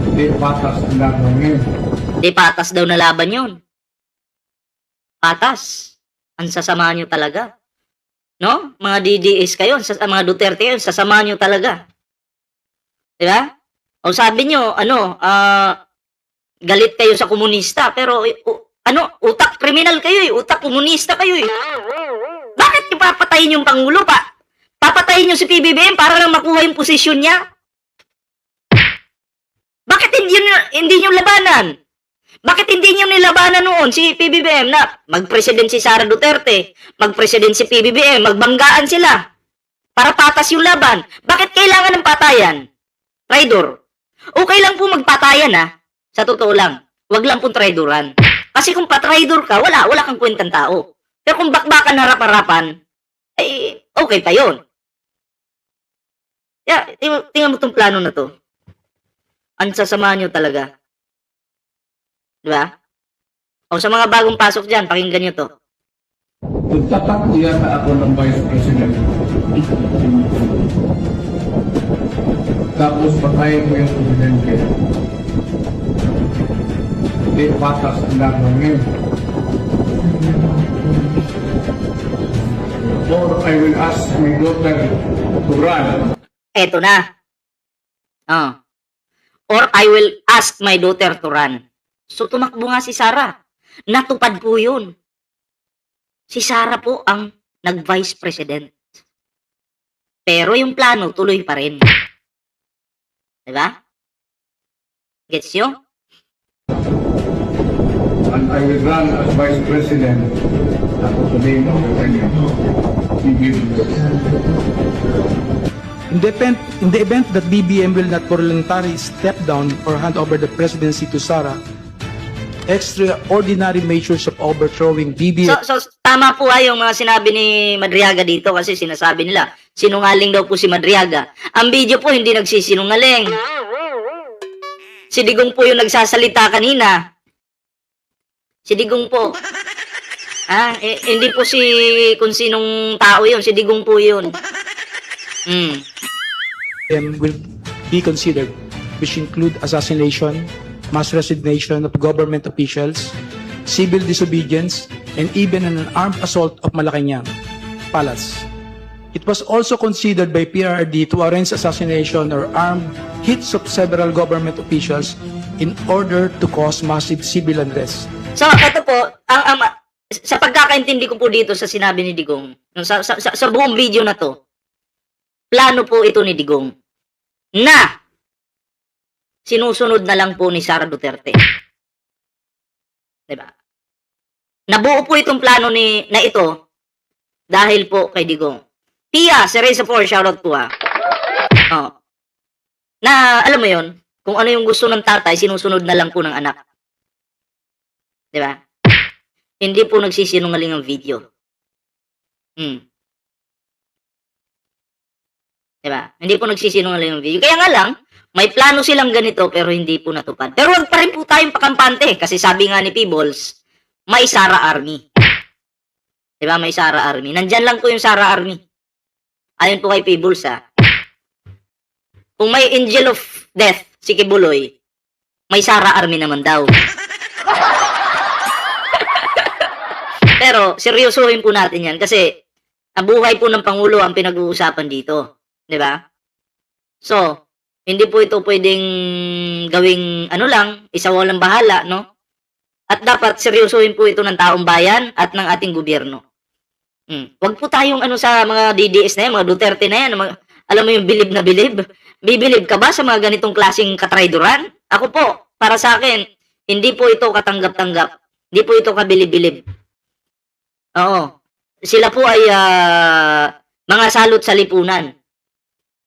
Hindi patas ang gagawin. Di patas daw na laban yun. Patas. Ang sasama nyo talaga. No? Mga DDS kayo, mga Duterte kayo, sasama nyo talaga. Diba? O sabi nyo, galit kayo sa komunista, pero utak kriminal kayo eh, utak komunista kayo eh. Bakit nyo papatayin yung Pangulo pa? Papatayin nyo si PBBM para lang makuha yung posisyon niya? Bakit hindi nyo labanan? Bakit hindi niyo nilabanan noon si PBBM na mag-president si Sara Duterte, mag-president si PBBM, magbanggaan sila para patas yung laban? Bakit kailangan ng patayan? Traidor. Okay lang po magpatayan sa totoo lang. Wag lang pong traidoran. Kasi kung pa-traidor ka, wala kang kwentang tao. Pero kung bakbakan harap-harapan, ay okay pa yun. Tingnan mo tong plano na to. Ang sasama nyo talaga. Diba? O sa mga bagong pasok dyan, pakinggan nyo to. Tatakbo yata ako ng Vice President. Tapos patayin ko yung Presidente. Hindi patas ang laban ngayon. Or I will ask my daughter to run. Eto na. Or I will ask my daughter to run. So tumakbo nga si Sara. Natupad po yun. Si Sara po ang nag-vice president. Pero yung plano tuloy pa rin. Diba? Gets nyo? And I will run as Vice President. Ako sa name of the President. In the event that BBM will not voluntarily step down or hand over the presidency to Sara, extraordinary measures of overthrowing BBM. So tama po yung mga sinabi ni Madriaga dito kasi sinasabi nila, sinungaling daw po si Madriaga. Ang video po hindi nagsisinungaling. Si Digong po yung nagsasalita kanina. Si Digong po. Hindi po kung sinong tao yun. Si Digong po yun. Will be considered, which include assassination, mass resignation of government officials, civil disobedience, and even an armed assault of Malacanang Palace. It was also considered by PRRD to arrange assassination or armed hits of several government officials in order to cause massive civil unrest. So, ito po, sa pagkakaintindi ko po dito sa sinabi ni Digong, sa buong video na to, plano po ito ni Digong na sinusunod na lang po ni Sara Duterte. Diba? Nabuo po itong plano na ito dahil po kay Digong. Pia, Cereza 4, shoutout po na alam mo yon, kung ano yung gusto ng tatay, sinusunod na lang po ng anak. Diba? Hindi po nagsisinungaling ang video. Diba? Hindi po nagsisinungaling ang video. Kaya nga lang, may plano silang ganito pero hindi po natupad. Pero wag pa rin po tayong pakampante kasi sabi nga ni Peebles, may Sara Army. Diba? May Sara Army. Nandyan lang po yung Sara Army. Ayon po kay Peebles Kung may Angel of Death, si Kibuloy, may Sara Army naman daw. Pero seryosohin po natin yan kasi ang buhay po ng Pangulo ang pinag-uusapan dito. Diba? So, hindi po ito pwedeng gawing isa walang bahala, no? At dapat seryosohin po ito ng taong bayan at ng ating gobyerno. Wag po tayong sa mga DDS na yan, mga Duterte na yan, alam mo yung bilib na bilib. Bibilib ka ba sa mga ganitong klaseng katraidoran? Ako po, para sa akin, hindi po ito katanggap-tanggap. Hindi po ito kabilib-bilib. Oo. Sila po ay mga salot sa lipunan.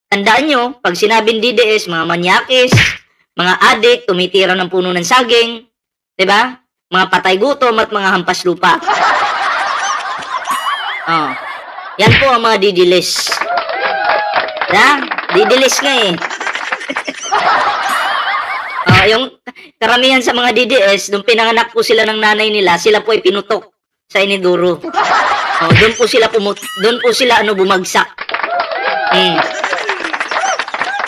Tandaan nyo, pag sinabing DDS, mga manyakis, mga adik, tumitira ng puno ng saging, diba? Mga patay gutom at mga hampas lupa. Yan po ang mga didilis. Didilis nga yung karamihan sa mga DDS, nung pinanganak po sila ng nanay nila, sila po ay pinutok sa iniduro. Doon po sila bumagsak.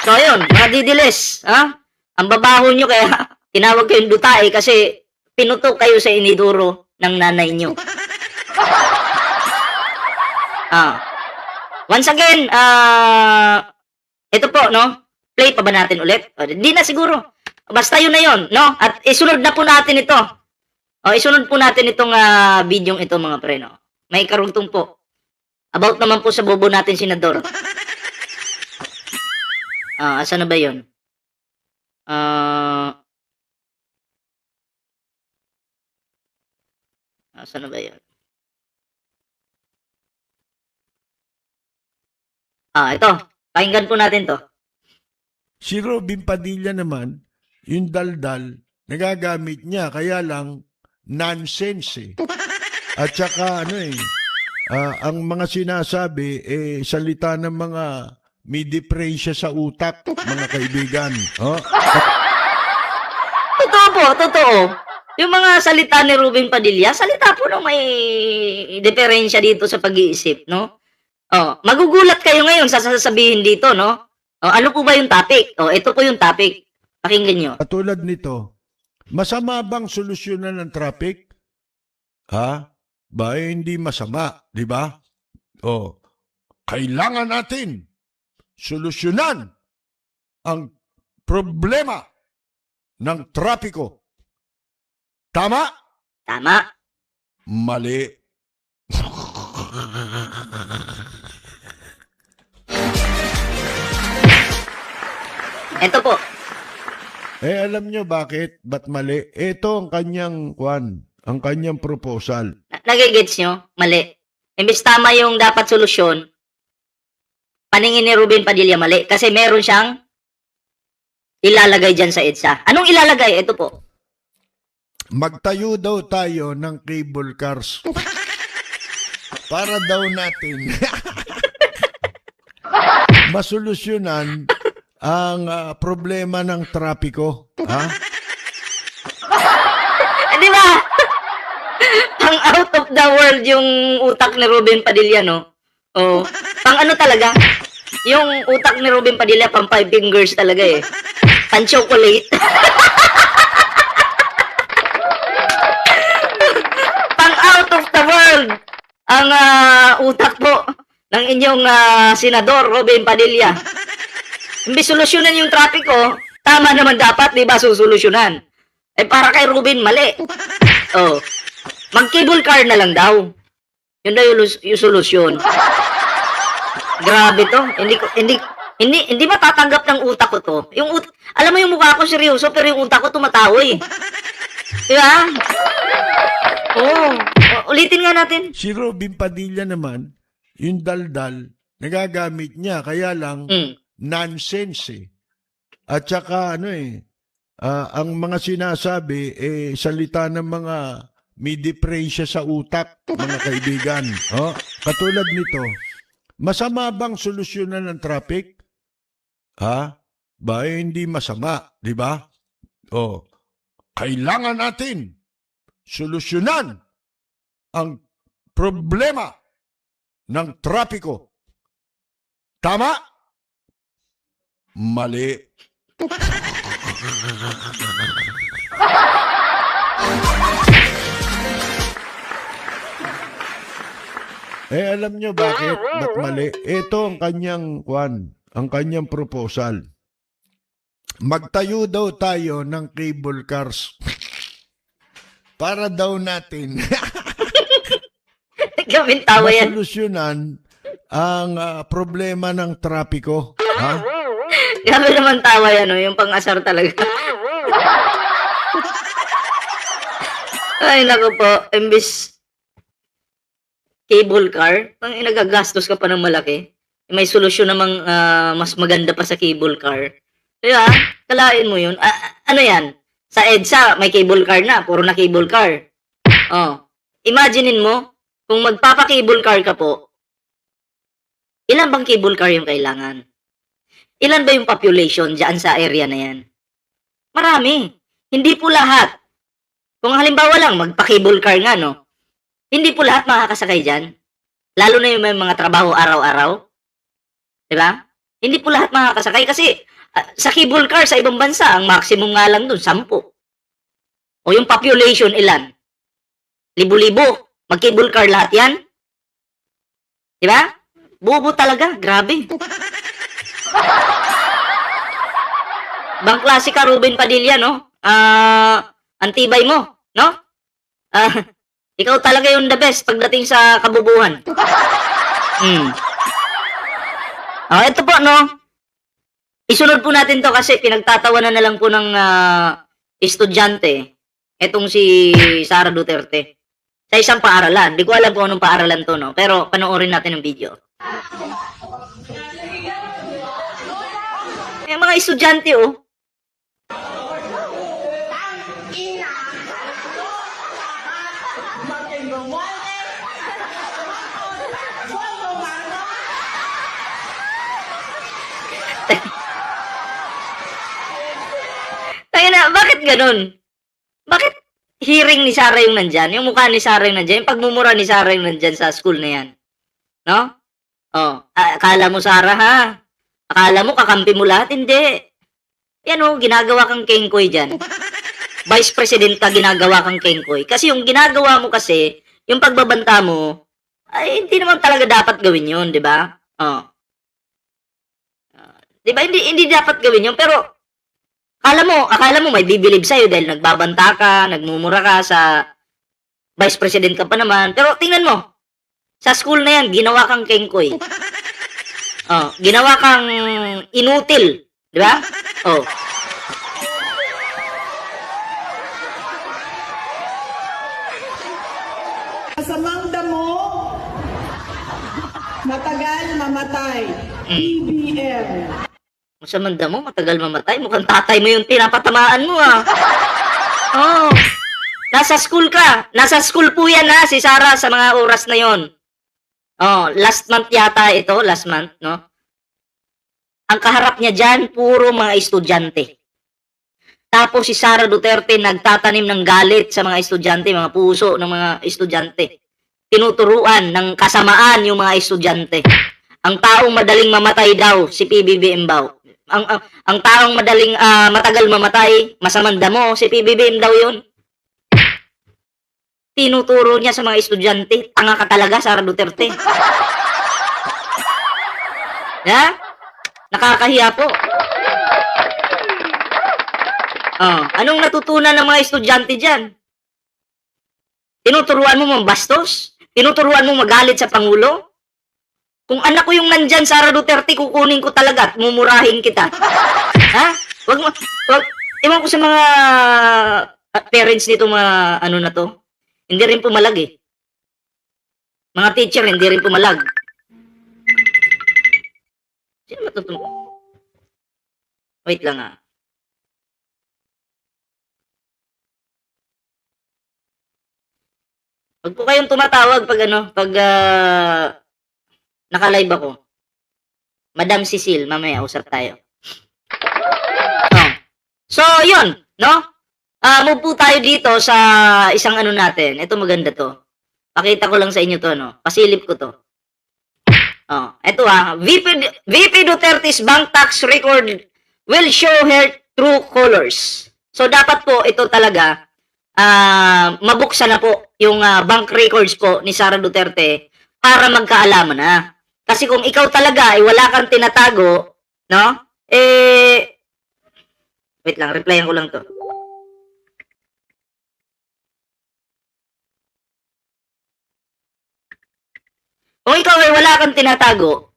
So, ayun, mga didilis, ang babaho nyo kaya tinawag kayong dutae kasi pinutok kayo sa iniduro ng nanay nyo. Once again, ito po, no? Play pa ba natin ulit? Di na siguro. Basta yun na yun, no? At isunod na po natin ito. Isunod po natin itong video ito, mga pre, no? May karugtong po. About naman po sa bobo natin, Senador. Asa na ba yun? Saan na ba yun? Ito. Pakinggan po natin to. Si Robin Padilla naman, yung daldal, nagagamit niya, kaya lang nonsense eh. At saka ang mga sinasabi, salita ng mga may depresya sa utak, mga kaibigan. Oh? Totoo po, totoo. Yung mga salita ni Ruben Padilla, salita po nung may diferensya dito sa pag-iisip, no? Magugulat kayo ngayon sa sasabihin dito, no? Ano po ba yung topic? Ito po yung topic. Pakinggan nyo. Katulad nito, masama bang solusyonan ng traffic? Ha? Hindi masama, di ba? Kailangan natin solusyonan ang problema ng trapiko. Tama? Tama. Mali. Ito po. Alam nyo bakit? Ba't mali? Ito ang kanyang ang kanyang proposal. Nagigets nyo? Mali. Imbis tama yung dapat solusyon, paningin ni Ruben Padilla mali. Kasi meron siyang ilalagay dyan sa EDSA. Anong ilalagay? Ito po. Magtayo daw tayo ng cable cars. Para daw natin masolusyonan ang problema ng trapiko. Ha? Di ba? Pang out of the world yung utak ni Ruben Padilla, no? Pang ano talaga? Yung utak ni Ruben Padilla, pang 5 fingers talaga eh. Pang chocolate. Pang out of the world ang utak po ng inyong senador Ruben Padilla. Imbis solusyonan yung trapiko, tama naman dapat, di ba, susolusyonan? Para kay Ruben, mali. Mag-cable car na lang daw. Yun daw yung solusyon. Grabe to. Hindi matatanggap ng utak ko to. Alam mo yung mukha ko seryoso, pero yung utak ko tumatawa eh. Di ba? Ulitin nga natin. Si Robin Padilla naman, yung daldal, nagagamit niya, kaya lang nonsense eh. At saka ang mga sinasabi, salita ng mga may depresya sa utak, mga kaibigan. Katulad nito, masama bang solusyonan ng traffic? Ha? Hindi masama, di ba? Kailangan natin solusyonan ang problema ng trapiko. Tama? Mali. Alam nyo bakit? Ba't mali? Ito ang kanyang proposal. Magtayo daw tayo ng cable cars. Para daw natin Gawin tawa yan. masolusyonan ang problema ng trapiko. Ha? Grabe naman tawa yan, no? Yung pang-asar talaga. Ay, naku po. Imbis cable car, nagagastos ka pa ng malaki. May solusyon namang mas maganda pa sa cable car. Kaya, kalain mo yun. Ano yan? Sa EDSA, may cable car na. Puro na cable car. Imaginein mo, kung magpapa-cable car ka po, ilan bang cable car yung kailangan? Ilan ba yung population dyan sa area na yan? Marami. Hindi po lahat. Kung halimbawa lang, magpa-cable car nga, no? Hindi po lahat makakasakay dyan. Lalo na yung may mga trabaho araw-araw. Diba? Hindi po lahat makakasakay kasi sa cable car sa ibang bansa, ang maximum nga lang dun, 10. O yung population, ilan? Libo-libo. Mag-cable car lahat yan. Diba? Bobo talaga. Grabe. Bang klase ka, Ruben Padilla, no? Antibay mo, no? Ikaw talaga yung the best pagdating sa kabubuhan. Ito po, no? Isunod po natin to kasi pinagtatawanan na lang po ng estudyante. Etong si Sara Duterte. Sa isang paaralan. Di ko alam kung anong paaralan to, no? Pero panoorin natin yung video. Yung mga estudyante, oh. Tayo na, bakit ganun? Bakit hearing ni Sarah yung nandyan? Yung mukha ni Sarah yung nandyan? Yung pagmumura ni Sarah yung nandyan sa school na yan? No? Oh, akala mo Sarah ha? Akala mo kakampi mo lahat? Hindi. Yan oh, ginagawa kang kengkoy dyan. Vice President ka, ginagawa kang kengkoy. Kasi yung ginagawa mo kasi, yung pagbabanta mo, ay hindi naman talaga dapat gawin yun, di ba? Oh. Di ba? Hindi dapat gawin yun, pero akala mo may bibilib sa'yo dahil nagbabanta ka, nagmumura ka sa Vice President ka pa naman. Pero tingnan mo, sa school na yan, ginawa kang kengkoy. Oh, ginawa kang inutil. Di ba? Oh. Masamang damo, matagal mamatay. PBM. Masamang damo, matagal mamatay. Mukhang tatay mo yung pinapatamaan mo, ah. Oh. Nasa school ka. Nasa school po yan, ha, si Sarah sa mga oras na yon. Oh, last month yata ito, last month, no? Ang kaharap niya dyan, puro mga estudyante. Tapos si Sara Duterte nagtatanim ng galit sa mga estudyante, mga puso ng mga estudyante. Tinuturuan ng kasamaan yung mga estudyante. Ang taong madaling mamatay daw, si PBBM daw. Ang taong madaling matagal mamatay, masamang damo, si PBBM daw yun. Tinuturo niya sa mga estudyante, tanga ka talaga, Sara Duterte. Ya? Nakakahiya po. Oh, anong natutunan ng mga estudyante dyan? Tinuturuan mo mambastos? Tinuturuan mo magalit sa Pangulo? Kung anak ko yung nandyan, Sara Duterte, kukunin ko talaga at mumurahin kita. Ha? Wag, ewan ko sa mga parents nito, mga ano na to. Hindi rin pumalag eh. Mga teacher, hindi rin pumalag. Sino matutunan? Wait lang ah. Huwag po kayong tumatawag pag naka-live ako. Madam Cecil, mamaya usap tayo. Oh. So, yun, no? Move po tayo dito sa isang ano natin. Ito maganda to. Pakita ko lang sa inyo to, no? Pasilip ko to. Oh, ito VP Duterte's bank tax record will show her true colors. So, dapat po ito talaga mabuksan na po yung bank records po ni Sara Duterte para magkaalaman na. Kasi kung ikaw talaga ay wala kang tinatago, no? Wait lang, replyan ko lang to. Kung ikaw ay wala kang tinatago,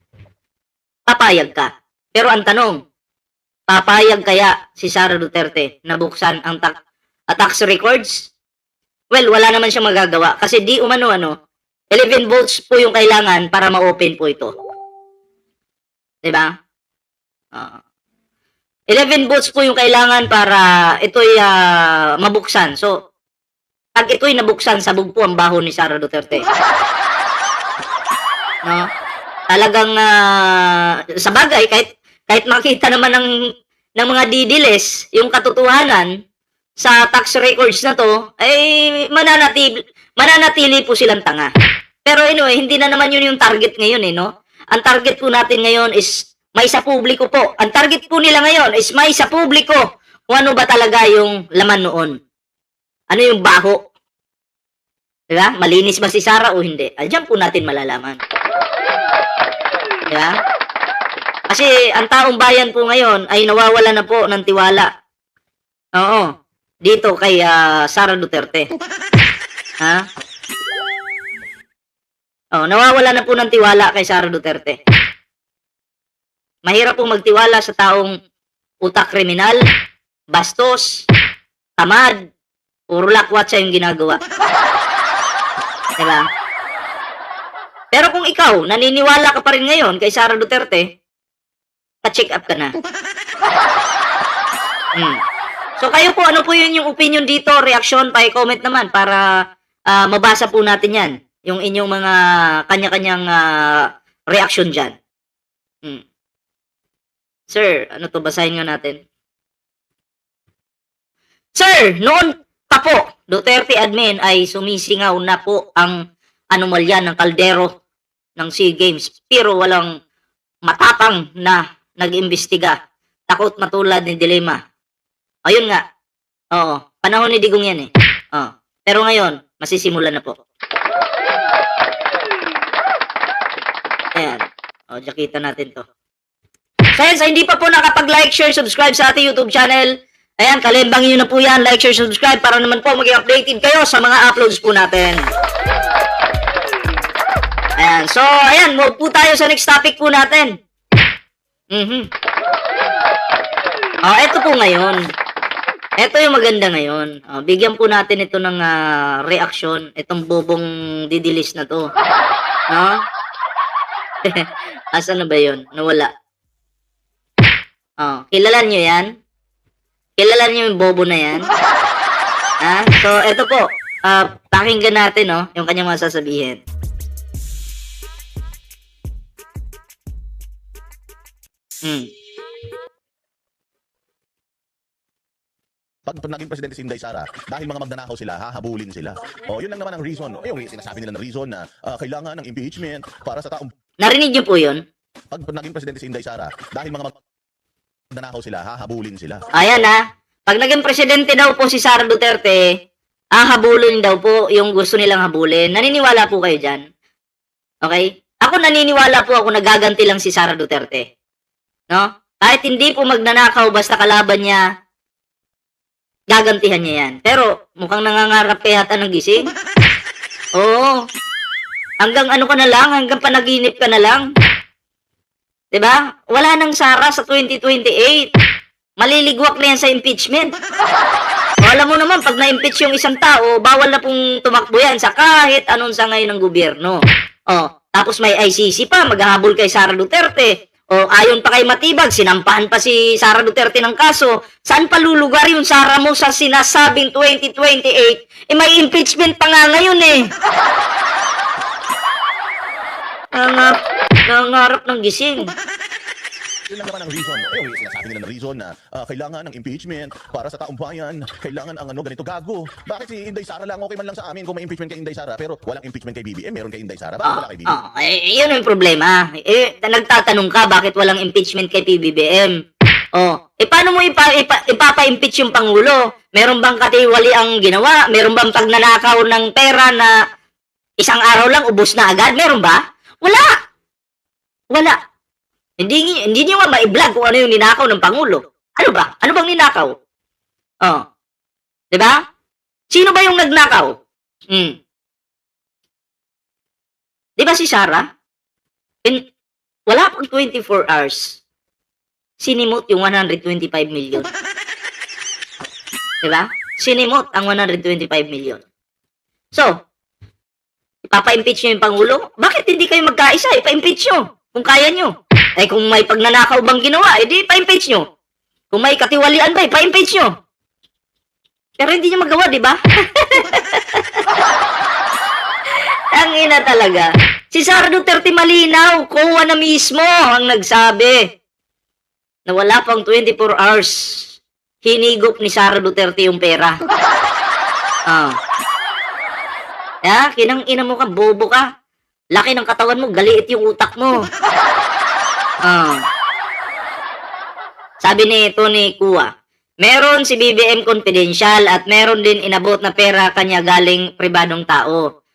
papayag ka. Pero ang tanong, papayag kaya si Sara Duterte na buksan ang tax records? Well, wala naman siyang magagawa kasi di umano 11 votes po yung kailangan para ma-open po ito. Diba? 11 votes po yung kailangan para ito'y mabuksan. So, pag ito'y nabuksan, sabog po ang baho ni Sara Duterte. No? Talagang sa bagay, kahit makita naman ng mga didiles yung katotohanan sa tax records na to, ay mananatili po silang tanga. Pero anyway, hindi na naman yun yung target ngayon no? Ang target po natin ngayon is may sa publiko po. Ang target po nila ngayon is may sa publiko kung ano ba talaga yung laman noon. Ano yung baho. Diba? Malinis ba si Sara o hindi? Diyan po natin malalaman. Diba? Kasi ang taong bayan po ngayon ay nawawala na po ng tiwala. Oo. Dito kay Sara Duterte. Ha? Oh, nawawala na po ng tiwala kay Sara Duterte. Mahirap po magtiwala sa taong utak kriminal, bastos, tamad, puro lakwat siya yung ginagawa. Diba? Pero kung ikaw, naniniwala ka pa rin ngayon kay Sara Duterte, pa-check up ka na. So kayo po, ano po yun yung opinion dito, reaksyon, pa-comment naman para mabasa po natin yan. Yung inyong mga kanya-kanyang reaksyon dyan. Sir, ano to, basahin nga natin. Sir, noon pa po, Duterte admin ay sumisingaw na po ang anomalya ng kaldero ng SEA Games. Pero walang matapang na nag-imbestiga. Takot matulad ni Dilema. Ayun nga. Oo, panahon ni Digong yan eh. Pero ngayon, masisimulan na po. Ayan. Jakita natin to. So ayan, sa hindi pa po nakapag-like, share, subscribe sa ating YouTube channel, ayan, kalimbangin nyo na po yan, like, share, subscribe para naman po maging updated kayo sa mga uploads po natin. Ayan, so ayan, move po tayo sa next topic po natin. Ito po ngayon. Ito yung maganda ngayon. Bigyan po natin ito ng reaksyon, itong bobong didilis na to. No? Asa na ba yun? Nawala. Kilala nyo yan? Kilala nyo yung bobo na yan? So, eto po. Pakinggan natin, no? Yung kanyang masasabihin. Pag naging presidente si Inday Sara, dahil mga magnanakaw sila, hahabulin sila. Yun lang naman ang reason. Yung sinasabi nila na reason na kailangan ng impeachment para sa taong... Narinig nyo po yun? Pag naging presidente si Inday Sara, dahil mga magnanakaw sila, hahabulin sila. Ayan pag naging presidente daw po si Sara Duterte, habulin daw po yung gusto nilang habulin. Naniniwala po kayo dyan? Okay? Ako naniniwala po ako nagaganti lang si Sara Duterte. No? Kahit hindi po magnanakaw basta kalaban niya, gagantihan niya yan. Pero mukhang nangangarap kaya yata ng gising. Oo. Hanggang ano ka na lang, hanggang panaginip ka na lang. 'Di ba? Wala nang Sara sa 2028. Maliligwak na yan sa impeachment. Alam mo naman, pag na-impeach yung isang tao, bawal na pong tumakbo yan sa kahit anong sangay ng gobyerno. Tapos may ICC pa, maghahabol kay Sara Duterte. Ayon pa kay Matibag, sinampahan pa si Sara Duterte ng kaso. Saan pa lulugar yung Sara mo sa sinasabing 2028? May impeachment pa nga ngayon eh. Nangarap ng gising. Yun lang naman ang reason. Yung sinasabi nila na reason na kailangan ng impeachment para sa taong bayan, kailangan ang ganito gago. Bakit si Inday Sara lang okay man lang sa amin kung may impeachment kay Inday Sara, pero walang impeachment kay BBM, meron kay Inday Sara. Bakit wala kay BBM? Yun yung problema. Nagtatanong ka bakit walang impeachment kay PBBM. Paano mo ipapa-impeach yung Pangulo? Meron bang katiwali ang ginawa? Meron bang pagnanakaw ng pera na isang araw lang ubos na agad? Meron ba? Wala. Hindi niyo nga ma-vlog kung ano yung ninakaw ng Pangulo. Ano ba? Ano bang ninakaw? Diba? Sino ba yung nagnakaw? Diba si Sara? Wala pang 24 hours. Sinimot yung 125 million. Diba? Sinimot ang 125 million. So, ipapa-impeach nyo yung Pangulo? Bakit hindi kayo magkaisa? Ipa-impeach nyo kung kaya nyo. Kung may pagnanakaw bang ginawa, edi pa-impeach nyo. Kung may katiwalian ba, pa-impeach nyo. Pero hindi nyo magawa, di ba? Ang ina talaga. Si Sara Duterte malinaw, kuha na mismo ang nagsabi na wala pang 24 hours. Hinigop ni Sara Duterte yung pera. Kinang ina mo ka, bobo ka. Laki ng katawan mo, galiit yung utak mo. Sabi ni Tony Kua, meron si BBM confidential at meron din inabot na pera kanya galing pribadong tao.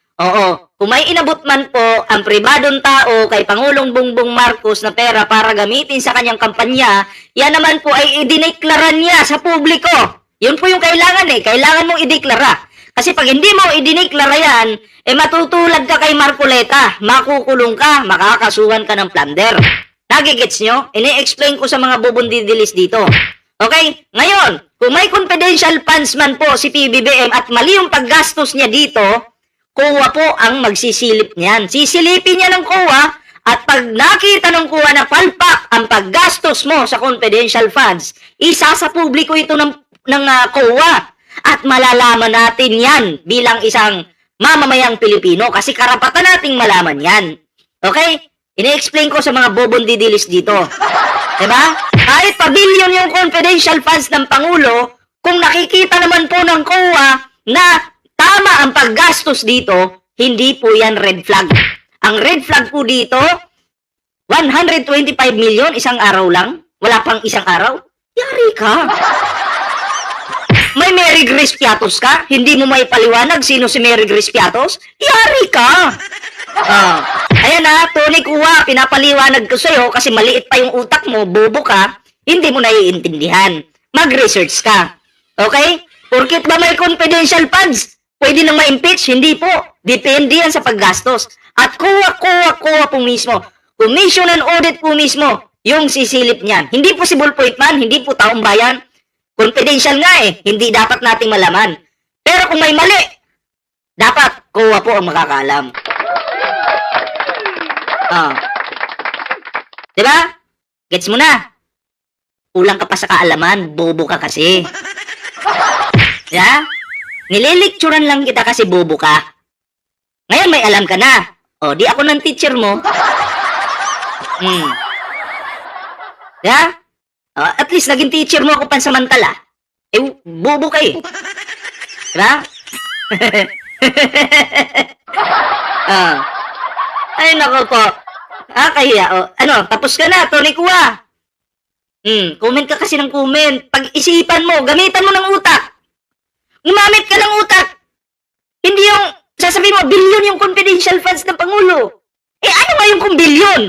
Kung may inabot man po ang pribadong tao kay Pangulong Bongbong Marcos na pera para gamitin sa kanyang kampanya, yan naman po ay idineklara niya sa publiko. Yun po yung kailangan Kailangan mong ideklara. Kasi pag hindi mo idineklara yan, matutulad ka kay Marcoleta, makukulong ka, makakasuhan ka ng plunder. Nagigets nyo? Ini-explain ko sa mga bubundidilis dito. Okay? Ngayon, kung may confidential funds man po si PBBM at mali yung paggastos niya dito, COA po ang magsisilip niyan. Sisilipin niya ng COA at pag nakita ng COA na palpak ang paggastos mo sa confidential funds, isa sa publiko ito ng COA. At malalaman natin yan bilang isang mamamayang Pilipino kasi karapatan nating malaman yan. Okay? Ini-explain ko sa mga bobong didilis dito. Diba? Kahit pa-billion yung confidential funds ng Pangulo, kung nakikita naman po ng COA na tama ang paggastos dito, hindi po yan red flag. Ang red flag po dito, 125 million isang araw lang, wala pang isang araw, yari ka. May Mary Grace Piatos ka? Hindi mo may paliwanag sino si Mary Grace Piatos? Yari ka! Ayan na, Tony Kuwa, pinapaliwanag ko sa'yo kasi maliit pa yung utak mo, bobo ka, hindi mo naiintindihan. Mag-research ka. Okay? Porkit ba may confidential funds? Pwede nang ma-impeach? Hindi po. Depende yan sa paggastos. At kuha po mismo. Commission and audit po mismo yung sisilip niyan. Hindi po si Ballpoint Man, hindi po taong bayan. Confidential nga eh. Hindi dapat nating malaman. Pero kung may mali, dapat COA po ang makakaalam. Diba? Gets mo na? Kulang ka pa sa kaalaman. Bobo ka kasi. Yeah? Nililecturan lang kita kasi bobo ka. Ngayon may alam ka na. O, di ako ng teacher mo. Yeah? At least naging teacher mo ako pansamantala. Eh, bobo ka eh. Diba? Ay, nako po. Kaya, ano, tapos ka na, Tony Kuwa. Comment ka kasi ng comment. Pag-isipan mo, gamitan mo ng utak. Gumamit ka ng utak. Hindi yung, sasabihin mo, billion yung confidential funds ng Pangulo. Eh, ano nga yung kung billion?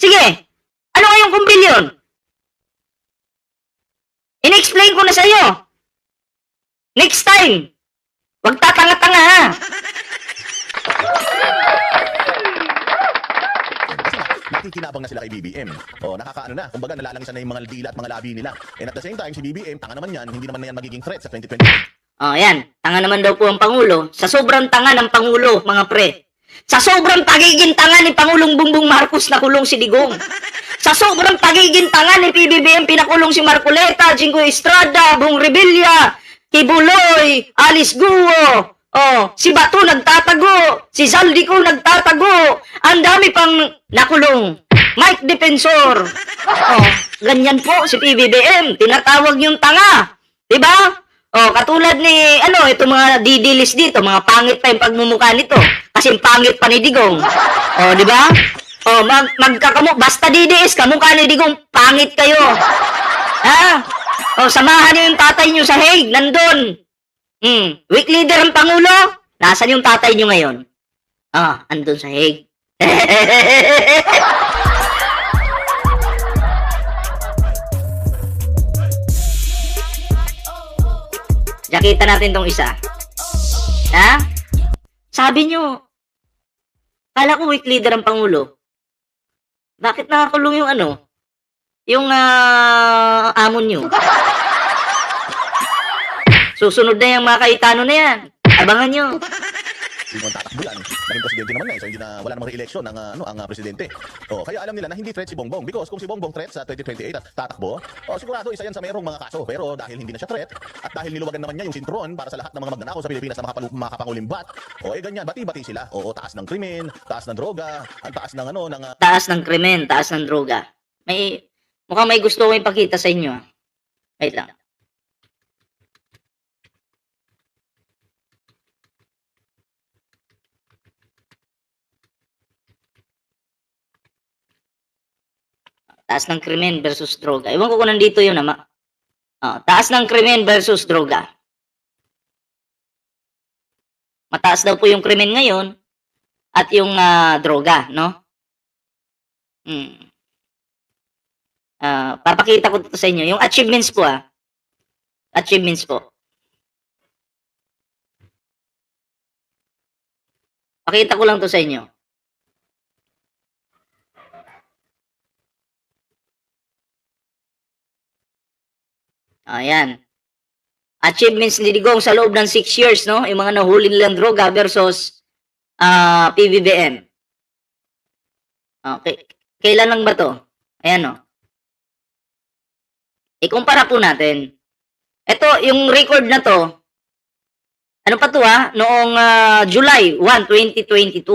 Sige, ano nga yung kung billion? In-explain ko na sa'yo. Next time, huwag tatanga-tanga ha. Nakikinabang na sila kay BBM. O, nakakaano na. Kumbaga, nalalangisan na yung mga dila at mga labi nila. And at the same time, si BBM, tanga naman yan, hindi naman na yan magiging threat sa 2020. Yan. Tanga naman daw po ang Pangulo. Sa sobrang tanga ng Pangulo, mga pre. Sa sobrang pagiging tanga ni Pangulong Bongbong Marcos, nakulong si Digong. Sa sobrang pagiging tanga ni PBBM, pinakulong si Marcoleta, Jingo Estrada, Bong Revilla, Kibuloy, Alice Guo. Si Bato nagtatago, si Zaldico nagtatago, ang dami pang nakulong. Mike Defensor. Ganyan po si PBBM, tinatawag yung tanga. Diba? Katulad ni, ito mga didilis dito, mga pangit pa yung pagmumukha nito. Kasi pangit pa ni Digong. Diba? Basta DDS, kamukha ni Digong, pangit kayo. Samahan niyo yung tatay niyo sa Hague, nandun. Weak leader ang Pangulo, nasan yung tatay niyo ngayon? Andun sa Hague. Nakita natin tong isa. Sabi niyo, kala ko weak leader ang Pangulo. Bakit nakakulong yung yung amon nyo? Susunod na yung mga kaitano na yan. Abangan nyo. Hindi naman tatakbo yan. Naging presidente naman na. So hindi na, wala namang re-election ang presidente. Kaya alam nila na hindi threat si Bongbong. Because kung si Bongbong threat sa 2028 at tatakbo, sigurado isa yan sa mayroong mga kaso. Pero dahil hindi na siya threat, at dahil niluwagan naman niya yung sintron para sa lahat ng mga magnanakaw sa Pilipinas na makapangulimbat, ganyan, bati-bati sila. Taas ng krimen, taas ng droga, ang taas ng taas ng krimen, taas ng droga. Mukhang may gusto ko ipakita sa inyo. Wait lang. Taas ng krimen versus droga. Ewan ko kung nandito yun, ama. Taas ng krimen versus droga. Mataas daw po yung krimen ngayon at yung droga, no? Papakita ko to sa inyo. Yung achievements po, Achievements po. Pakita ko lang to sa inyo. Ayan. Achievements ni Digong sa loob ng 6 years, no? Yung mga nahuli nilang droga versus PBBM. Okay. Kailan lang ba to? Ayan, no? Ikumpara po natin. Ito, yung record na to, ano pa to noong July 1, 2022.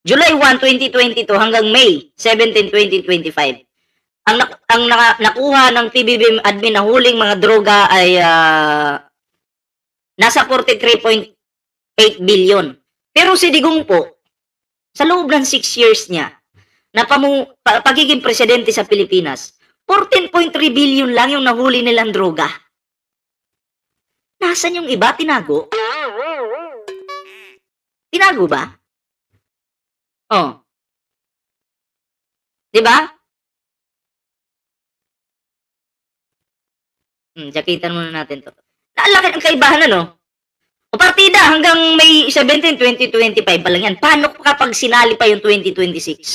July 1, 2022 hanggang May 17, 2025. Ang nakuha ng PBBM admin na huling mga droga ay nasa 43.8 billion. Pero si Digong po, sa loob ng 6 years niya, na pagiging presidente sa Pilipinas, 14.3 billion lang yung nahuli nilang droga. Nasaan yung iba? Tinago? Tinago ba? Oh. Diba? Sakitan muna natin to. Naalaki ang kaibahan, ano? O partida hanggang May 17, 2025 pa lang yan. Paano kapag sinali pa yung 2026?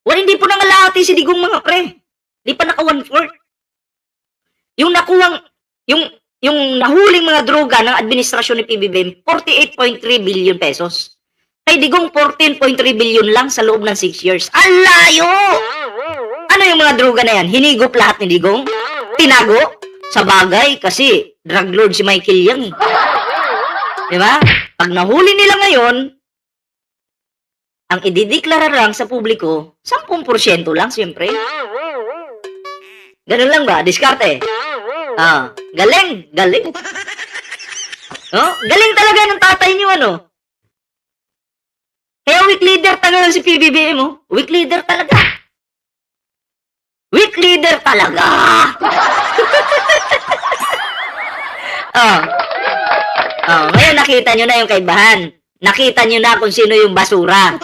Well, hindi po nangalahati si Digong, mga pre. Hindi pa naka 1/4. Yung nakuhang, yung nahuling mga droga ng administrasyon ni PBBM, 48.3 billion pesos. Kay Digong, 14.3 billion lang sa loob ng 6 years. Ang layo! Ano yung mga droga na yan? Hinigop lahat ni Digong? Tinago? Sa bagay, kasi drug lord si Michael yan. Diba? Pag nahuli nila ngayon, ang idideklara lang sa publiko, 10% lang, siyempre. Ganun lang ba? Diskarte. Galing. Galing. Galing talaga ng tatay niyo, ano? Kaya weak leader talaga si PBBM, Weak leader talaga. Weak leader talaga. Ngayon nakita nyo na yung kaibahan. Nakita nyo na kung sino yung basura.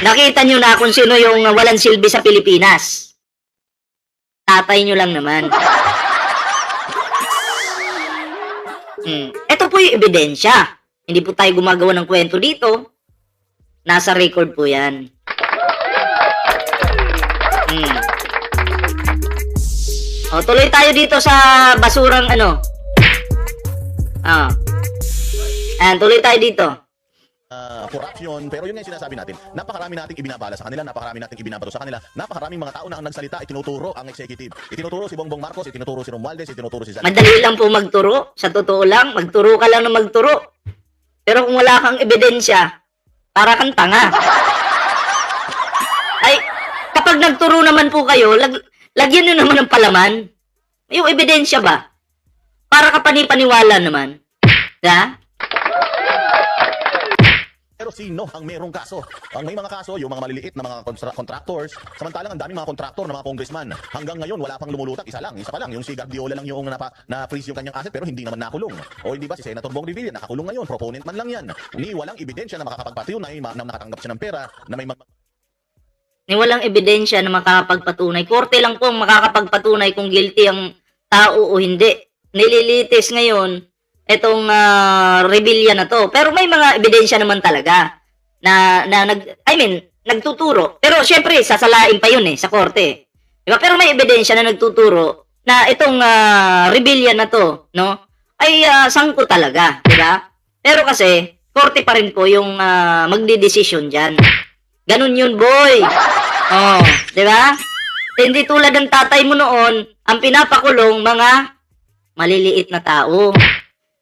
Nakita nyo na kung sino yung walang silbi sa Pilipinas. Tatay nyo lang naman. Ito po yung ebidensya. Hindi po tayo gumagawa ng kwento dito. Nasa record po yan. Tuloy tayo dito sa basurang ano. Tuloy tayo dito. Corruption, pero yun nga yung sinasabi natin, napakarami nating ibinabala sa kanila, napakarami nating ibinabato sa kanila, napakaraming mga tao na ang nagsalita, itinuturo ang executive. Itinuturo si Bongbong Marcos, itinuturo si Romualdez, itinuturo si Zan. Madali lang po magturo. Sa totoo lang, magturo ka lang na magturo. Pero kung wala kang ebidensya, para kang tanga. Ay, kapag nagturo naman po kayo, lagyan nyo naman ng palaman. Yung ebidensya ba? Para ka panipaniwala naman. Ha? Pero sino ang merong kaso? Ang may mga kaso, yung mga maliliit na mga contractors, samantalang ang daming mga contractor na mga congressman. Hanggang ngayon, wala pang lumulutang, isa pa lang. Yung si Gardiola lang yung na-freeze yung kanyang asset, pero hindi naman nakulong. O hindi ba si Senator Bong Revilla, nakakulong ngayon, proponent man lang yan. Ni walang ebidensya na makakapagpatunay na nakatanggap siya ng pera, na may Ni walang ebidensya na makakapagpatunay. Korte lang po ang makakapagpatunay kung guilty ang tao o hindi. Nililitis ngayon itong Revilla na to. Pero may mga ebidensya naman talaga na nagtuturo. Pero syempre, sasalain pa yun sa korte. Diba? Pero may ebidensya na nagtuturo na itong Revilla na to, no? Ay sangko talaga, diba? Pero kasi, korte pa rin po yung magdidesisyon dyan. Ganun yun, boy. Diba? Hindi tulad ng tatay mo noon, ang pinapakulong mga maliliit na tao.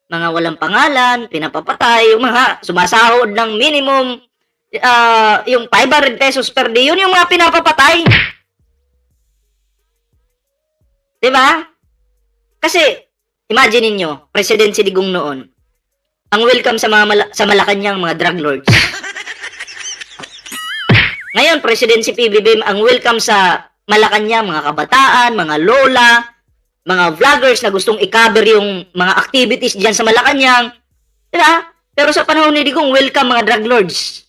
Mga walang pangalan, pinapapatay, yung mga sumasahod ng minimum, yung 500 pesos per day, yun yung mga pinapapatay. Diba? Kasi, imagine niyo, President si Digong noon, ang welcome sa sa Malacanang mga drug lords. Ngayon, President si PBBM, ang welcome sa Malacanang mga kabataan, mga lola, mga vloggers na gustong i-cover yung mga activities dyan sa Malacanang. Diba? Pero sa panahon ni Digong, welcome mga drug lords.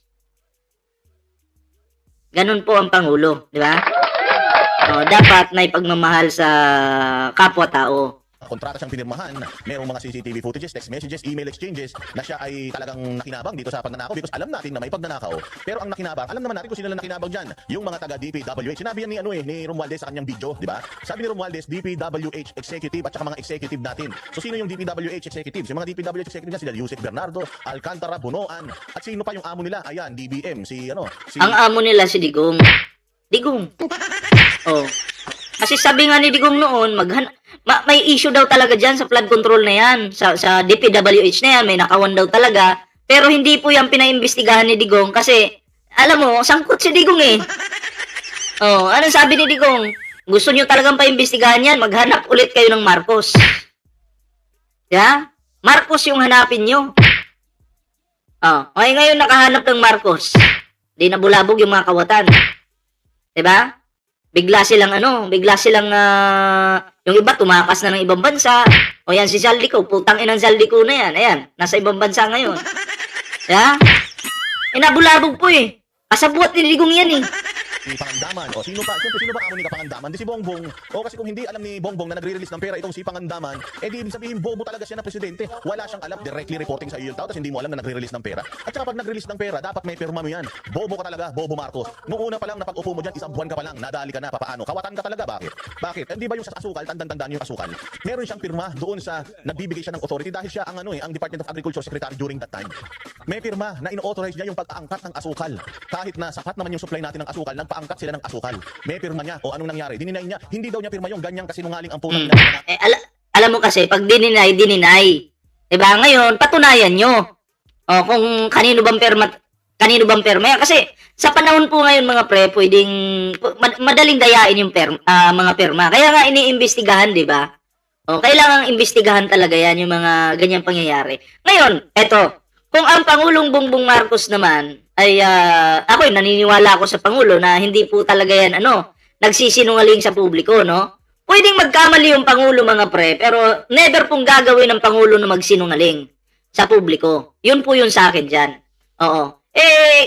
Ganun po ang Pangulo. Diba? Dapat may pagmamahal sa kapwa-tao. kontrata siyang pinirmahan, merong mga CCTV footages, text messages, email exchanges na siya ay talagang nakinabang dito sa pagnanakaw because alam natin na may pagnanakaw. Pero ang nakinabang, alam naman natin kung sino lang nakinabang dyan. Yung mga taga DPWH. Sinabi yan ni Romualdez sa kanyang video, di ba? Sabi ni Romualdez, DPWH executive at saka mga executive natin. So sino yung DPWH executives? Yung mga DPWH executive na sila Yusek Bernardo, Alcantara, Bunoan, at sino pa yung amo nila? Ayan, DBM, si Ang amo nila si Digong. Digong. Oh. Kasi sabi nga ni Digong noon, may issue daw talaga dyan sa flood control na yan. Sa DPWH na yan, may nakawan daw talaga. Pero hindi po yan pinaimbestigahan ni Digong kasi, alam mo, sangkot si Digong eh. Oh, anong sabi ni Digong? Gusto nyo talagang paimbestigahan yan, maghanap ulit kayo ng Marcos. Yeah? Marcos yung hanapin nyo. Oh, okay, ngayon nakahanap ng Marcos. Di nabulabog yung mga kawatan. Diba? Bigla silang yung iba tumakas na ng ibang bansa. O yan si Zaldico, putang inang Zaldico na yan. Ayan, nasa ibang bansa ngayon. Yeah? Nabulabog po eh. Kasabuat ni Digong yan eh. Si Pangandaman. O sino ba? Siyempre, sino ba amo ni Kapangandaman? Di si Bongbong. O kasi kung hindi alam ni Bongbong na nagre-release ng pera itong si Pangandaman, di ibig sabihin bobo talaga siya na presidente. Wala siyang alam, directly reporting sa iyo yung tao, tapos hindi mo alam na nagre-release ng pera. At saka pag nag-release ng pera, dapat may pirma mo yan. Bobo ka talaga, Bobo Marcos. Noong una pa lang na pag-upo mo dyan, isang buwan ka pa lang, nadali ka na, papaano? Kawatan ka talaga, bakit? Bakit? Hindi ba yung sa asukal, tandang-tandaan yung asukal? Meron siyang pirma doon sa nagbibigay siya ng authority dahil siya ang ang Department of Agriculture Secretary during that time. May pirma na ino-authorize niya yung pag-aangkat ng asukal. Kahit na sapat naman yung supply natin ng asukal, nagpaangkat sila ng asukal. May pirma niya. O anong nangyari? Dininay niya. Hindi daw niya pirma yung ganyang kasinungaling ang punang Alam mo kasi, pag dininay. Diba? Ngayon, patunayan nyo. O, kung kanino bang perma. Kasi, sa panahon po ngayon, mga pre, pwedeng, madaling dayain yung mga perma. Kaya nga, iniimbestigahan, diba? O, kailangang imbestigahan talaga yan, yung mga ganyang pangyayari. Ngayon, eto, kung ang Pangulong Bongbong Marcos naman, ay ako naniniwala ako sa Pangulo na hindi po talaga yan nagsisinungaling sa publiko, no? Pwedeng magkamali yung Pangulo, mga pre, pero never pong gagawin ng Pangulo na magsinungaling sa publiko. Yun po yun sa akin dyan. Oo.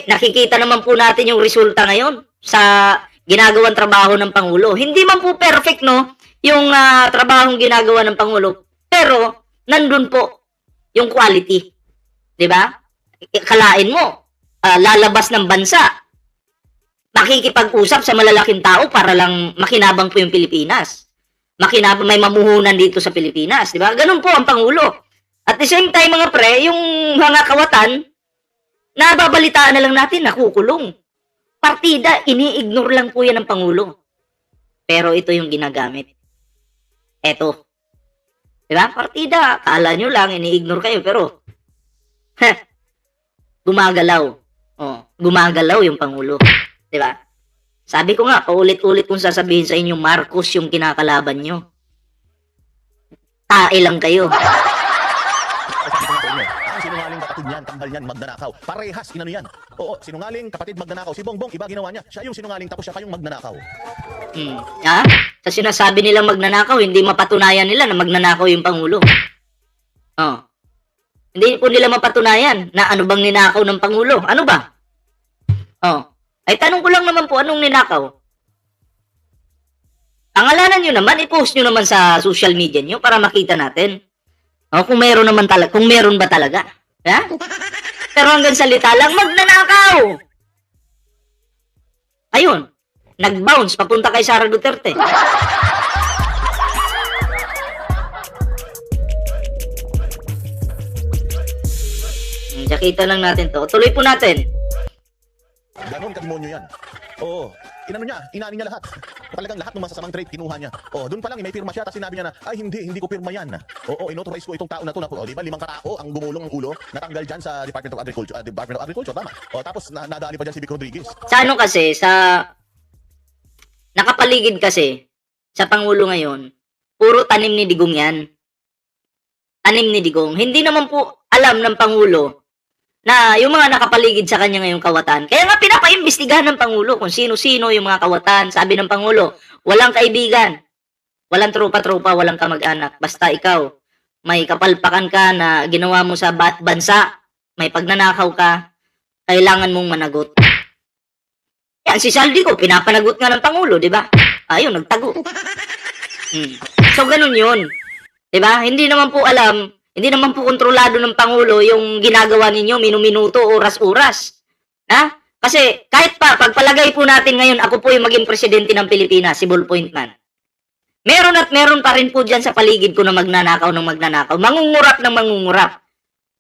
Nakikita naman po natin yung resulta ngayon sa ginagawang trabaho ng Pangulo. Hindi man po perfect, no? Yung trabahong ginagawa ng Pangulo, pero nandun po yung quality. Diba? Kalain mo, lalabas ng bansa, makikipag-usap sa malalaking tao para lang makinabang po yung Pilipinas. May mamuhunan dito sa Pilipinas. Diba? Ganun po ang Pangulo. At the same time, mga pre, yung mga kawatan, nababalitaan na lang natin, nakukulong. Partida, ini-ignore lang po yan ng Pangulo. Pero ito yung ginagamit. Eto. Diba? Partida, kala nyo lang, ini-ignore kayo, pero gumagalaw. Gumagalaw yung Pangulo. Diba? Sabi ko nga, paulit-ulit kong sasabihin sa inyo, Marcos yung kinakalaban nyo. Tae lang kayo. Ang sinungaling kapatid niyan, tanggal niyan, magnanakaw. Parehas, inano yan. Oo, sinungaling, kapatid, magnanakaw. Si Bongbong, iba ginawa niya. Siya yung sinungaling, tapos siya pa yung magnanakaw. Sa sinasabi nilang magnanakaw, hindi mapatunayan nila na magnanakaw yung Pangulo. Hindi po nila mapatunayan na ano bang ninakaw ng Pangulo. Ano ba? Ay tanong ko lang naman po, anong ninakaw? Pangalanan nyo naman, i-post nyo naman sa social media nyo para makita natin. Kung meron naman talaga, kung meron ba talaga. Ha? Pero hanggang salita lang, magnanakaw! Ayun, nag-bounce papunta kay Sara Duterte. Nakita lang natin to. Tuloy po natin. Ganon kademonyo yan. Oo. Inano niya, inani niya lahat. Talagang lahat ng masasamang trait kinuha niya. Doon pa lang may pirma siya, tapos sinabi niya na, ay hindi ko pirma yan. Inauthorize ko itong tao na to. Di ba 5 katao ang gumulong ang ulo, natanggal dyan sa Department of Agriculture, tama. Tapos nadali pa dyan si Vic Rodriguez. Sa ano kasi, nakapaligid kasi, sa Pangulo ngayon, puro tanim ni Digong yan. Tanim ni Digong. Hindi naman po alam ng Pangulo na yung mga nakapaligid sa kanya ngayong kawatan. Kaya nga pinapaimbestigahan ng Pangulo kung sino-sino yung mga kawatan. Sabi ng Pangulo, walang kaibigan, walang tropa-tropa, walang kamag-anak. Basta ikaw, may kapalpakan ka na ginawa mo sa bansa, may pagnanakaw ka, kailangan mong managot. Yan, si Zaldico, pinapanagot nga ng Pangulo, di ba? Ayun, nagtago. So, ganun yun. Diba? Hindi naman po alam, hindi naman po kontrolado ng Pangulo yung ginagawa ninyo minuminuto, oras-oras. Ha? Kasi kahit pa, pagpalagay po natin ngayon, ako po yung maging presidente ng Pilipinas, si Ballpoint Man. Meron at meron pa rin po dyan sa paligid ko na magnanakaw ng magnanakaw. Mangungurap ng mangungurap.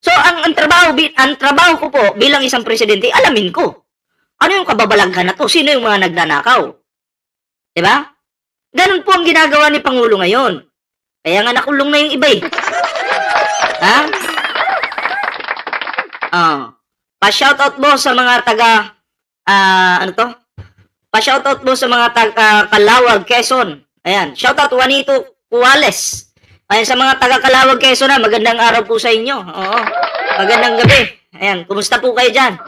So, ang trabaho ko po bilang isang presidente, alamin ko. Ano yung kababalaghan na to? Sino yung mga nagnanakaw? Diba? Ganun po ang ginagawa ni Pangulo ngayon. Kaya nga nakulong na yung iba eh. Ha? Pa-shoutout mo sa mga taga, Pa-shoutout mo sa mga taga Calawag, Quezon. Ayan, shoutout Juanito Cuales. Ayan, sa mga taga Calawag, Quezon na, magandang araw po sa inyo. Oo, magandang gabi. Ayan, kumusta po kayo dyan?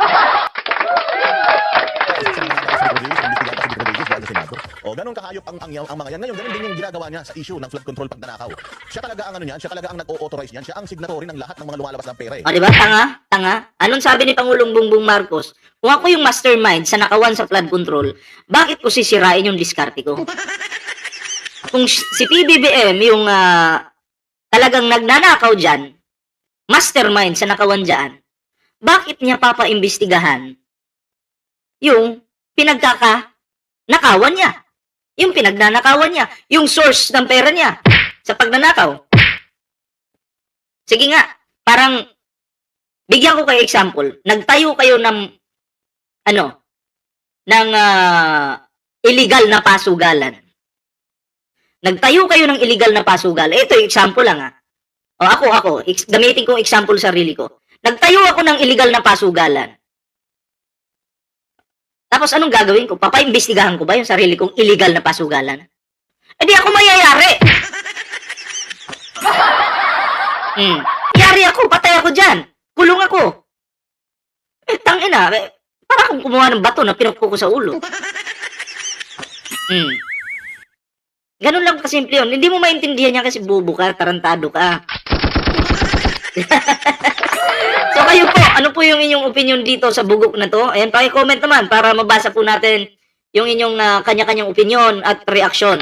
O ganun kakayop ang mga yan. Ngayon, ganun din yung ginagawa niya sa issue ng flood control pagdanakaw. Siya talaga ang ano niyan, siya talaga ang nag-authorize niyan, siya ang signatory ng lahat ng mga lumalabas ng pera eh. O, diba? Tanga? Anong sabi ni Pangulong Bongbong Marcos? Kung ako yung mastermind sa nakawan sa flood control, bakit ko sisirain yung diskarte ko? Kung si PBBM yung talagang nagnanakaw dyan, mastermind sa nakawan dyan, bakit niya papaimbestigahan yung pinagkaka-nakawan niya? Yung pinagnanakawan niya, yung source ng pera niya sa pagnanakaw. Sige nga, parang bigyan ko kayo example. Nagtayo kayo ng illegal na pasugalan. Nagtayo kayo ng illegal na pasugalan. Ito yung example lang O ako, gamitin kong example sa sarili ko. Nagtayo ako ng illegal na pasugalan. Tapos anong gagawin ko? Papaimbestigahan ko ba yung sarili kong illegal na pasugalan? Eh di ako mayayari. Yari ako, patay ako dyan. Kulong ako. Tangina, para akong kumuha ng bato na pinukpo ko sa ulo. Ganun lang kasimple yun. Hindi mo maintindihan niya kasi bubo ka, tarantado ka. So kayo po, ano po yung inyong opinion dito sa bugok na to? Ayan, paki-comment naman para mabasa po natin yung inyong kanya-kanyang opinion at reaksyon.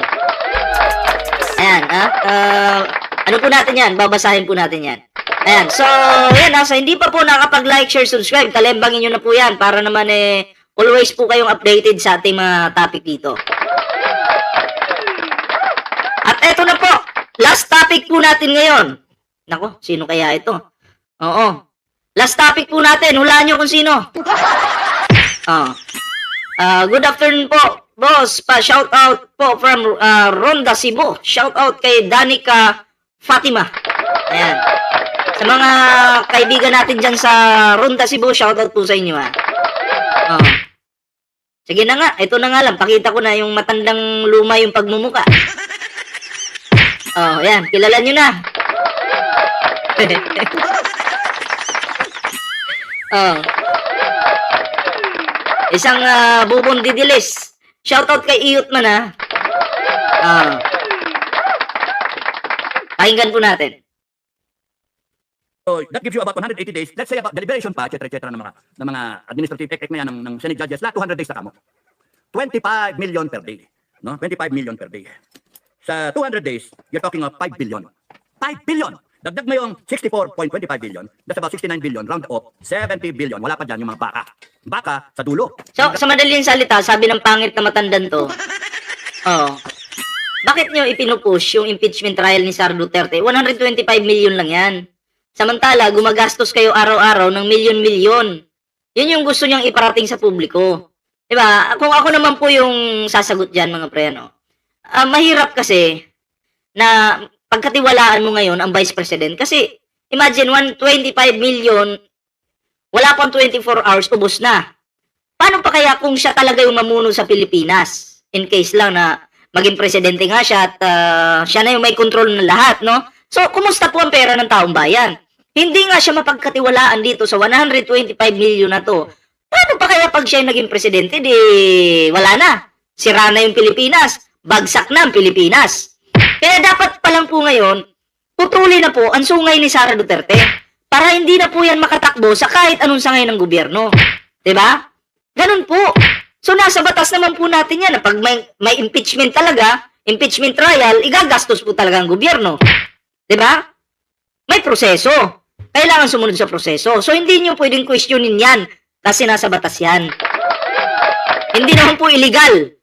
Ayan, ano po natin yan? Babasahin po natin yan. Ayan, so, yan sa hindi pa po nakapag-like, share, subscribe, kalembangin nyo na po yan para naman always po kayong updated sa ating mga topic dito. At eto na po, last topic po natin ngayon. Nako, sino kaya ito? Oo. Last topic po natin. Hulaan nyo kung sino. Good afternoon po, boss. Shout out po from Ronda, Cebu. Shout out kay Danica Fatima. Ayan. Sa mga kaibigan natin dyan sa Ronda, Cebu, shout out po sa inyo Sige na nga. Ito na nga lang. Pakita ko na yung matandang luma yung pagmumuka. Ayan. Kilala nyo na. Isang bubong didilis. Shoutout kay Iyot man pakinggan po natin. So that gives you about 180 days. Let's say about deliberation pa, etc. ng mga administrative technique na yan ng Senate judges. Lahat 200 days na kamo. 25 million per day. No? 25 million per day. Sa 200 days, you're talking of 5 billion. 5 billion! Dagdag mo yung 64.25 billion, that's about 69 billion, round up, 70 billion. Wala pa dyan yung mga baka. Baka sa dulo. So, sa madaling salita, sabi ng pangit na matandan to, bakit nyo ipinupush yung impeachment trial ni Sara Duterte? 125 million lang yan. Samantala, gumagastos kayo araw-araw ng milyon-milyon. Yun yung gusto niyang iparating sa publiko. Diba? Kung ako naman po yung sasagot dyan, mga pre, mahirap kasi na pagkatiwalaan mo ngayon ang Vice President. Kasi, imagine, 125 million, wala pang 24 hours, ubos na. Paano pa kaya kung siya talaga yung mamuno sa Pilipinas? In case lang na maging presidente nga siya at siya na yung may control ng lahat, no? So, kumusta po ang pera ng taong bayan? Hindi nga siya mapagkatiwalaan dito sa 125 million na to. Paano pa kaya pag siya yung naging presidente, di wala na. Sira na yung Pilipinas. Bagsak na ang Pilipinas. Kaya dapat pa lang po ngayon, putuli na po ang sungay ni Sara Duterte para hindi na po yan makatakbo sa kahit anong sangay ng gobyerno. Diba? Ganun po. So, nasa batas naman po natin yan na pag may impeachment talaga, impeachment trial, igagastos po talaga ang gobyerno. 'Di ba? May proseso. Kailangan sumunod sa proseso. So, hindi nyo pwedeng questionin yan kasi nasa batas yan. Hindi naman po illegal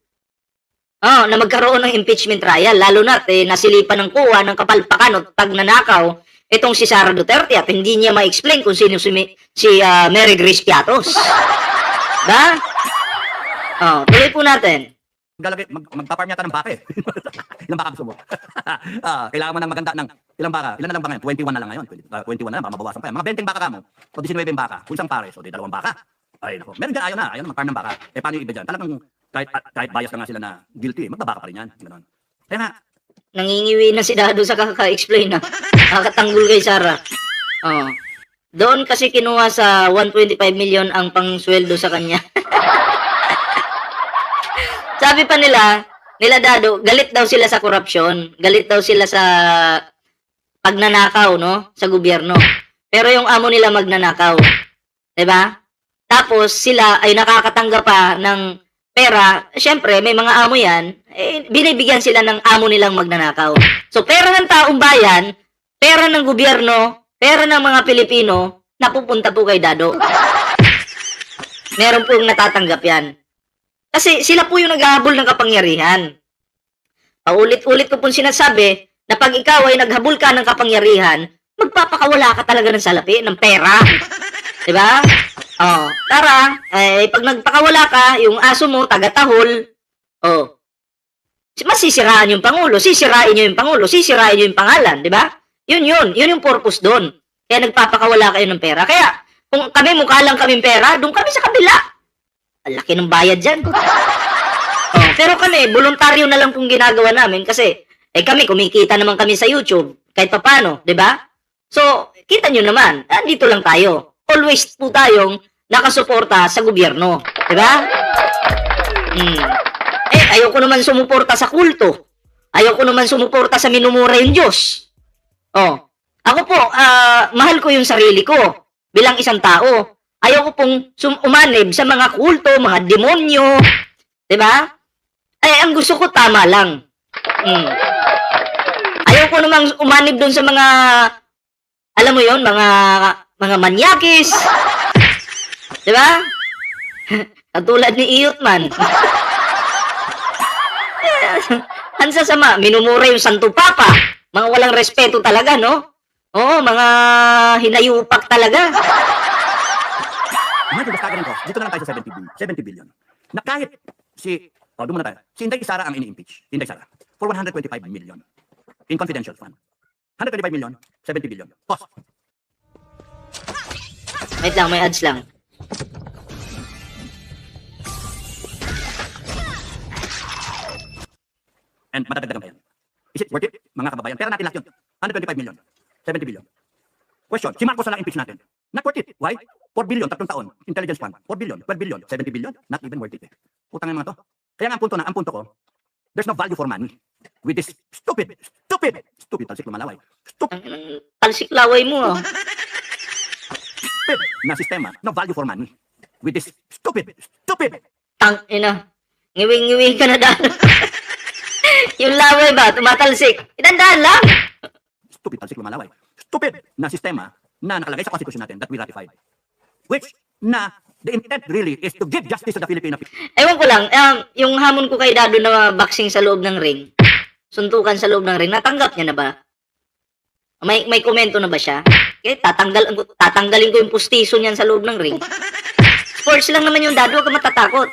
na magkaroon ng impeachment trial. Lalo na nasilipan ng kuha ng kapalpakan o tagnanakaw itong si Sara Duterte at hindi niya ma-explain kung sino si Mary Grace Piatos. Ba? Tuloy po natin. Magpaparm yata ng baka eh. Ilang baka gusto mo? Kailangan mo ng maganda ng ilang baka. Ilan na lang ba ngayon? 21 na lang ngayon. 21 na lang, baka mabawasan pa yan. Mga 20 baka ka mo. O 19 baka. Kung isang pares, o di 2 baka. Ay, nako. Meron dyan, ayaw na mag-farm ng baka. Eh, paano yung iba dyan? Talagang kahit bias na nga sila na guilty, magbabaka pa rin yan. Ganon. Kaya nga, nangingiwi na si Dado sa kaka-explain na. Nakatanggol kay Sara. Doon kasi kinuha sa 125 million ang pangsweldo sa kanya. Sabi pa nila Dado, galit daw sila sa korupsyon, galit daw sila sa pagnanakaw, no, sa gobyerno. Pero yung amo nila magnanakaw. 'Di ba? Tapos sila ay nakakatanggap pa ng pera. Syempre, may mga amo 'yan, binibigyan sila ng amo nilang magnanakaw. So pera ng taong bayan, pera ng gobyerno, pera ng mga Pilipino napupunta po kay Dado. Meron pong natatanggap 'yan. Kasi sila po yung naghahabol ng kapangyarihan. Paulit-ulit ko pong sinasabi na pag ikaw ay naghabol ka ng kapangyarihan, magpapakawala ka talaga ng salapi, ng pera. Diba? Tara, pag nagpakawala ka, yung aso mo, taga-tahol, masisiraan yung Pangulo, sisirain nyo yung Pangulo, sisirain nyo yung pangalan, diba? Yun yung purpose doon. Kaya nagpapakawala kayo ng pera. Kaya, kung kami mukha lang kaming pera, doon kami sa kabila. Ang laki ng bayad dyan. Pero kami, voluntaryo na lang pong ginagawa namin kasi kami, kumikita naman kami sa YouTube kahit papano, di ba? So, kita nyo naman, andito lang tayo. Always po tayong nakasuporta sa gobyerno, di ba? Ayoko naman sumuporta sa kulto. Ayoko naman sumuporta sa minumura yung Diyos. Ako po, mahal ko yung sarili ko bilang isang tao. Ayoko pong umanib sa mga kulto, mga demonyo. Diba? Ang gusto ko tama lang. Ayoko namang umanib doon sa mga, alam mo yon, mga manyakis. Diba? Katulad ni Iyot man. Ang sasama, minumura yung Santo Papa. Mga walang respeto talaga, no? Oo, mga hinayupak talaga. Medyo basta ganun ko, dito na lang tayo sa 70 billion. Na kahit doon muna tayo. Si Inday Sara ang ini-impeach. Inday Sara. For 125 million. In confidential fund. 125 million, 70 billion. Cost. Wait lang, may ads lang. And matadagdagan pa yan. Is it worth it, mga kababayan? Pera natin lahat yun. 125 million, 70 billion. Question, si Marcos na lang impeach natin. Not worth it. Why? 4 billion, 3 taon. Intelligence fund. 4 billion, 12 billion, 70 billion. Not even worth it. Putang ng mga to. Kaya nga ang punto ko, there's no value for money. With this stupid talsik lumalaway. Talsik laway mo, Stupid na sistema. No value for money. With this stupid. Tangina. Ngiwing-ngiwing ka na dahil. Yung laway ba, tumatalsik. Itandaan lang. Stupid talsik lumalaway. Stupid na sistema na nakalagay sa constitution natin that we ratified. Which na the intent really is to give justice to the Filipino people. Ewan ko lang, yung hamon ko kay Dado na boxing sa loob ng ring, suntukan sa loob ng ring, natanggap niya na ba? May komento na ba siya? Tatanggalin ko yung pustiso niyan sa loob ng ring. Sports lang naman yung Dado, huwag ka matatakot.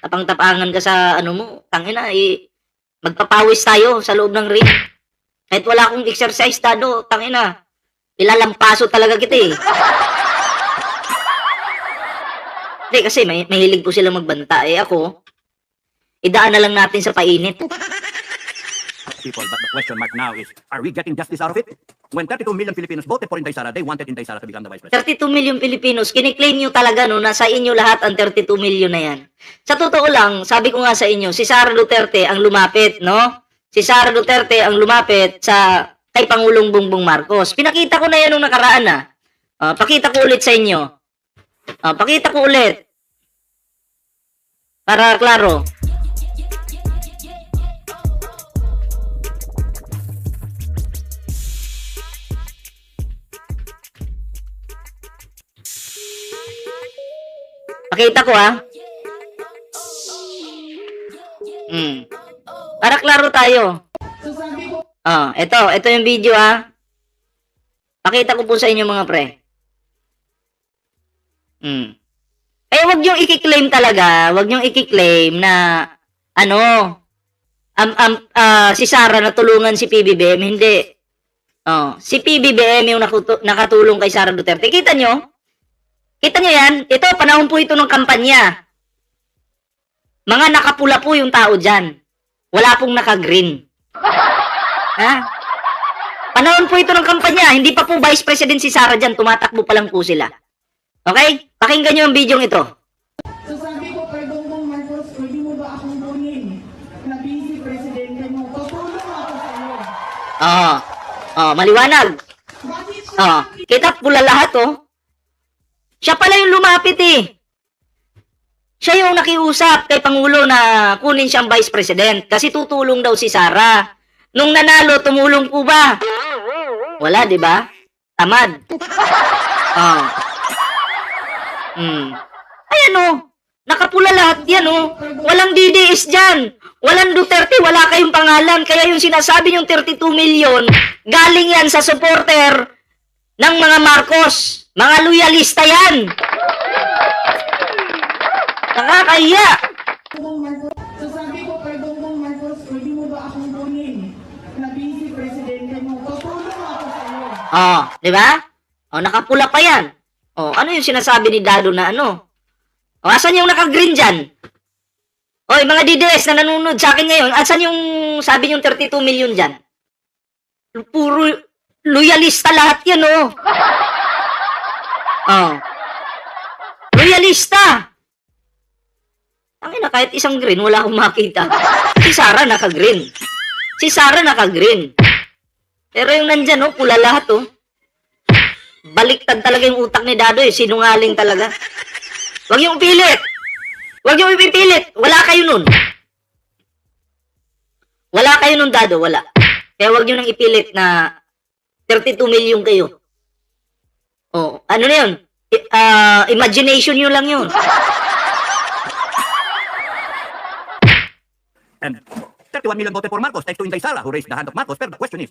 Tapang-tapangan ka sa tangina, magpapawis tayo sa loob ng ring. Kahit wala akong exercise, Dado, tangina, ilalampaso talaga kita Hindi, kasi mahilig po sila magbanta. Ako, idaan na lang natin sa painit. People, but the question mark now is, are we getting justice out of it? When 32 million Filipinos voted for Inday Sara, they wanted Inday Sara to become the vice president. 32 million Filipinos, kiniklaim nyo talaga, nasa inyo lahat ang 32 million na yan. Sa totoo lang, sabi ko nga sa inyo, si Sara Duterte ang lumapit, no? Si Sara Duterte ang lumapit kay Pangulong Bongbong Marcos. Pinakita ko na yan nung nakaraan, pakita ko ulit sa inyo. Pakita ko ulit. Para klaro. Pakita ko Para klaro tayo. Ito yung video Pakita ko po sa inyo mga pre. Wag niyong i-claim talaga, wag niyong i-claim na si Sara natulungan si PBBM, hindi. Si PBBM yung nakatulong kay Sara Duterte. Kita nyo? Kita nyo yan? Ito, panahon po ito ng kampanya. Mga nakapula po yung tao dyan. Wala pong naka-green. Panahon po ito ng kampanya. Hindi pa po Vice President si Sara dyan. Tumatakbo pa lang po sila. Okay? Pakinggan nyo yung video ito. So sabi ko kay Bongbong Marcos, pwede mo ba akong kunin na busy presidente mo? Tutulong ako sa iyo. Maliwanag. Kita pula lahat Siya pala yung lumapit Siya yung nakiusap kay Pangulo na kunin siyang Vice President kasi tutulong daw si Sara. Nung nanalo, tumulong po ba? Wala, di ba? Tamad. Ayan nakapula lahat yan Walang DDS dyan. Walang Duterte, wala kayong pangalan. Kaya yung sinasabi yung 32 million, galing yan sa supporter ng mga Marcos. Mga loyalista yan. Nakakahiya. So sabi ko kay Bongbong Marcos, pwede mo ba akong kunin na busy presidente mo? Tutulong ako sa iyo. Di ba? Nakapula pa yan. Ano yung sinasabi ni Dado na asan yung naka-green dyan? Oy, mga DDS na nanonood sa akin ngayon, asan yung sabi yung 32 million dyan? Puro loyalista lahat yan, Loyalista! Kahit isang green, wala akong makita. Si Sara naka-green. Pero yung nandyan, pula lahat, Baliktad talaga yung utak ni Dado, sinungaling talaga. Huwag yung ipilit. Wala kayo nun. Dado, wala. Kaya huwag nyo nang ipilit na 32 million kayo. Ano na yun? Imagination nyo lang yun. And 31 million voted for Marcos, thanks to Inday Sara, who raised the hand of Marcos. Pero the question is,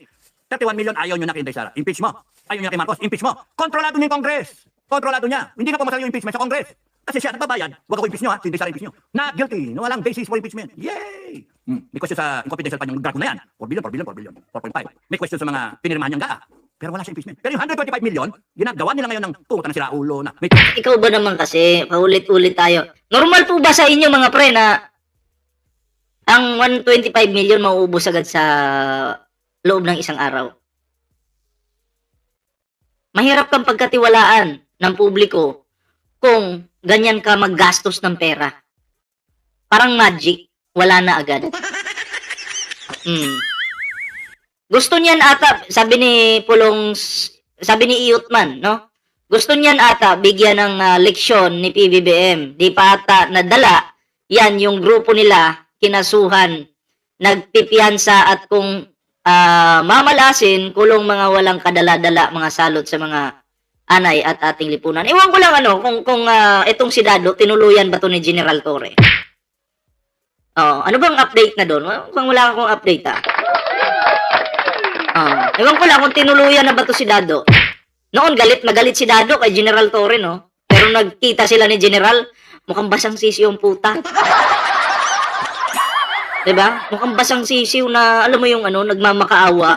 31 million ayaw nyo na kay Inday Sara. Impeach mo. Ayaw nyo kay Marcos. Impeach mo. Kontrolado niya yung Congress. Kontrolado niya. Hindi na pumasal yung impeachment sa Congress. Kasi siya nagbabayad. Huwag ako impeach nyo si Inday Sara impeach nyo. Not guilty. No, walang basis for impeachment. Yay! May question sa confidential pa yung graph na yan. 4 billion, 4.5. May question sa mga pinirmahan niyang GAA. Pero wala siya impeachment. Pero yung 125 million, ginagawa nila ngayon ng puta na sila ulo na. Ikaw ba naman kasi, paulit-ulit tayo. Normal po ba sa inyo mga pre na ang 125 million mauubos agad sa loob ng isang araw? Mahirap kang pagkatiwalaan ng publiko kung ganyan ka maggastos ng pera. Parang magic, wala na agad. Gusto niyan ata, sabi ni Iyutman, no? Gusto niyan ata bigyan ng leksyon ni PBBM. Di pa ata nadala yan yung grupo nila kinasuhan, nagpipiyansa at kung mamalasin, kulong mga walang kadala-dala, mga salot sa mga anay at ating lipunan. Ewan ko lang kung itong si Dado, tinuluyan ba to ni General Torre? Ano bang update na doon? Kung wala akong update ewan ko lang kung tinuluyan na ba to si Dado. Noon, magalit si Dado kay General Torre, no? Pero nagkita sila ni General, mukhang basang sisi yung puta. Diba? Mukhang basang sisiw na, alam mo yung nagmamakaawa.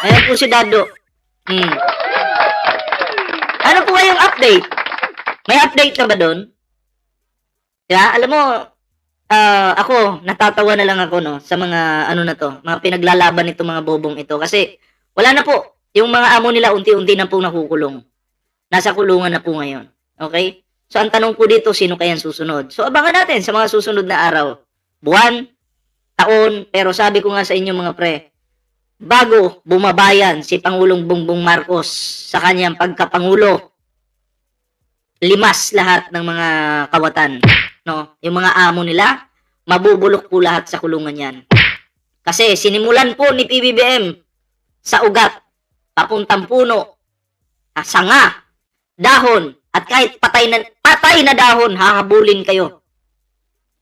Ayan po si Dado. Ano po kayong update? May update na ba doon? Diba? Alam mo, ako, natatawa na lang ako, no, sa mga, mga pinaglalaban nito mga bobong ito. Kasi, wala na po. Yung mga amo nila, unti-unti na po nakukulong. Nasa kulungan na po ngayon. Okay? So, ang tanong po dito, sino kayang susunod? So, abangan natin sa mga susunod na araw. Buwan, taon, pero sabi ko nga sa inyo mga pre, bago bumabayan si Pangulong Bongbong Marcos sa kanyang pagkapangulo, limas lahat ng mga kawatan, no? Yung mga amo nila, mabubulok po lahat sa kulungan yan. Kasi sinimulan po ni PBBM sa ugat, papuntang puno, sanga, dahon, at kahit patay na dahon, hahabulin kayo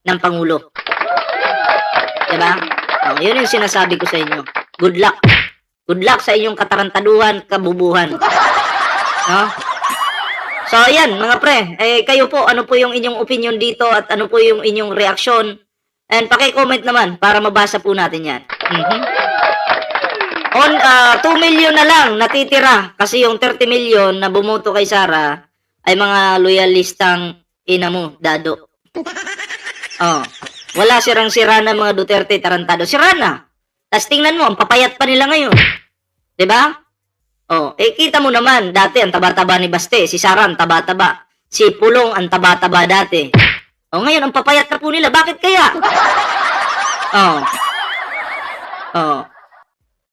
ng Pangulo. Diba? Oh, yun yung sinasabi ko sa inyo. Good luck. Good luck sa inyong katarantaduhan, kabubuhan. No? So, ayan, mga pre. Kayo po, ano po yung inyong opinion dito at ano po yung inyong reaksyon? And paki-comment naman para mabasa po natin yan. On 2 million na lang natitira kasi yung 30 million na bumoto kay Sara ay mga loyalistang ina mo, dado. Oh. Wala sirang-sira na mga Duterte tarantado. Sira na. Tapos tingnan mo, ang papayat pa nila ngayon. 'Di ba? Oh, kita mo naman, dati ang taba-taba ni Baste, si Sara ang taba-taba, si Pulong ang taba-taba dati. Oh, ngayon ang papayat na po nila. Bakit kaya? Oh. Oh.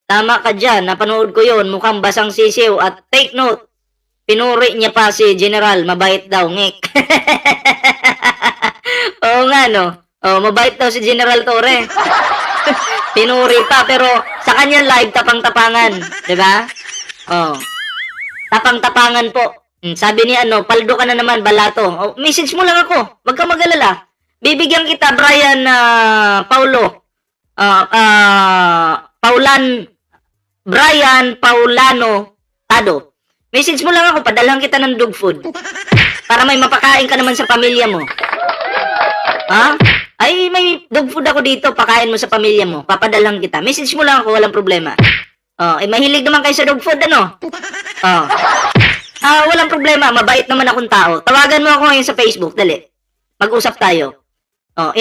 Tama ka dyan, napanood ko yun, mukhang basang sisiw at take note, pinuri niya pa si General, mabait daw, ngek. Oo nga, no? Oh, mabait daw si General Torre. Pinuri pa, pero sa kanyang live, tapang-tapangan. Diba? Oh. Tapang-tapangan po. Sabi niya, paldo ka na naman, balato. Oh, message mo lang ako, wag kang mag-alala. Bibigyan kita, Brian Brian Paulano Tado. Message mo lang ako, padalhan kita ng dog food. Para may mapakain ka naman sa pamilya mo. Ha? Ay, may dog food ako dito, pakain mo sa pamilya mo. Papadalhan kita. Message mo lang ako, walang problema. Oh, mahilig naman kayo sa dog food, ano? Oh. Walang problema, mabait naman akong tao. Tawagan mo ako ngayon sa Facebook, dali. Mag-usap tayo. Oh,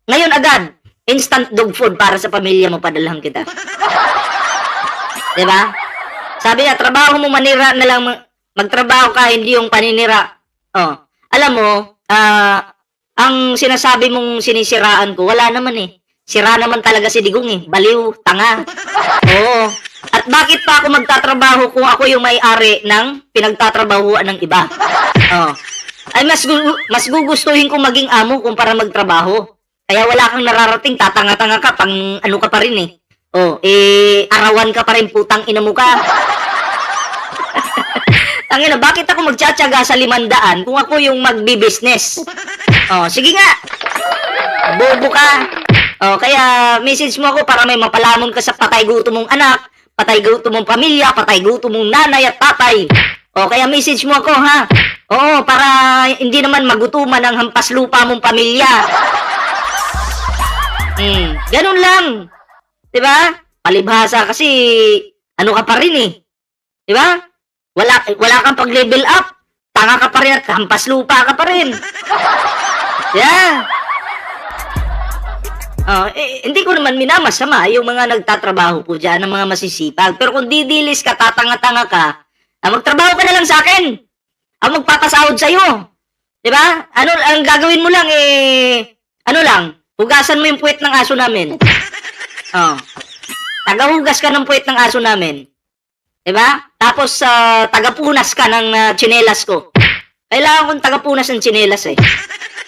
ngayon agad, instant dog food para sa pamilya mo, padalhan kita. Diba? Sabi niya, trabaho mo manira na lang, magtrabaho ka, hindi yung paninira. Oh. Alam mo, ang sinasabi mong sinisiraan ko, wala naman eh. Sira naman talaga si Digong eh. Baliw, tanga. Oo. At bakit pa ako magtatrabaho kung ako yung may-ari ng pinagtatrabahuan ng iba? Oh. Ay, mas gugustuhin kong maging amo kumpara magtrabaho. Kaya wala kang nararating, tatanga-tanga ka, pang ano ka pa rin eh. Oh, arawan ka pa rin, putang ina mo ka. Tangina, bakit ako magtsatsaga sa 500 kung ako yung magbi-business? Oh, sige nga. Bobo ka. Oh, kaya message mo ako para may mapalamon ka sa patay gutom mong anak, patay gutom mong pamilya, patay gutom mong nanay at tatay. Oh, kaya message mo ako, ha? Oo, para hindi naman magutuman ang hampas lupa mong pamilya. Ganun lang. Diba? Palibhasa kasi ano ka pa rin eh. Diba? Wala kang pag-level up. Tanga ka pa rin at hampas lupa ka pa rin. Yeah. Hindi ko naman minamasama yung mga nagtatrabaho po dyan, ng mga masisipag. Pero kung didilis ka, tatanga-tanga ka, magtrabaho ka na lang sa akin. Ang magpapasahod sa'yo. Diba? Ano, ang gagawin mo lang hugasan mo yung puwet ng aso namin. Tagahugas ka ng puwet ng aso namin. Diba? Tapos, tagapunas ka ng tsinelas ko. Kailangan kong tagapunas ng tsinelas eh.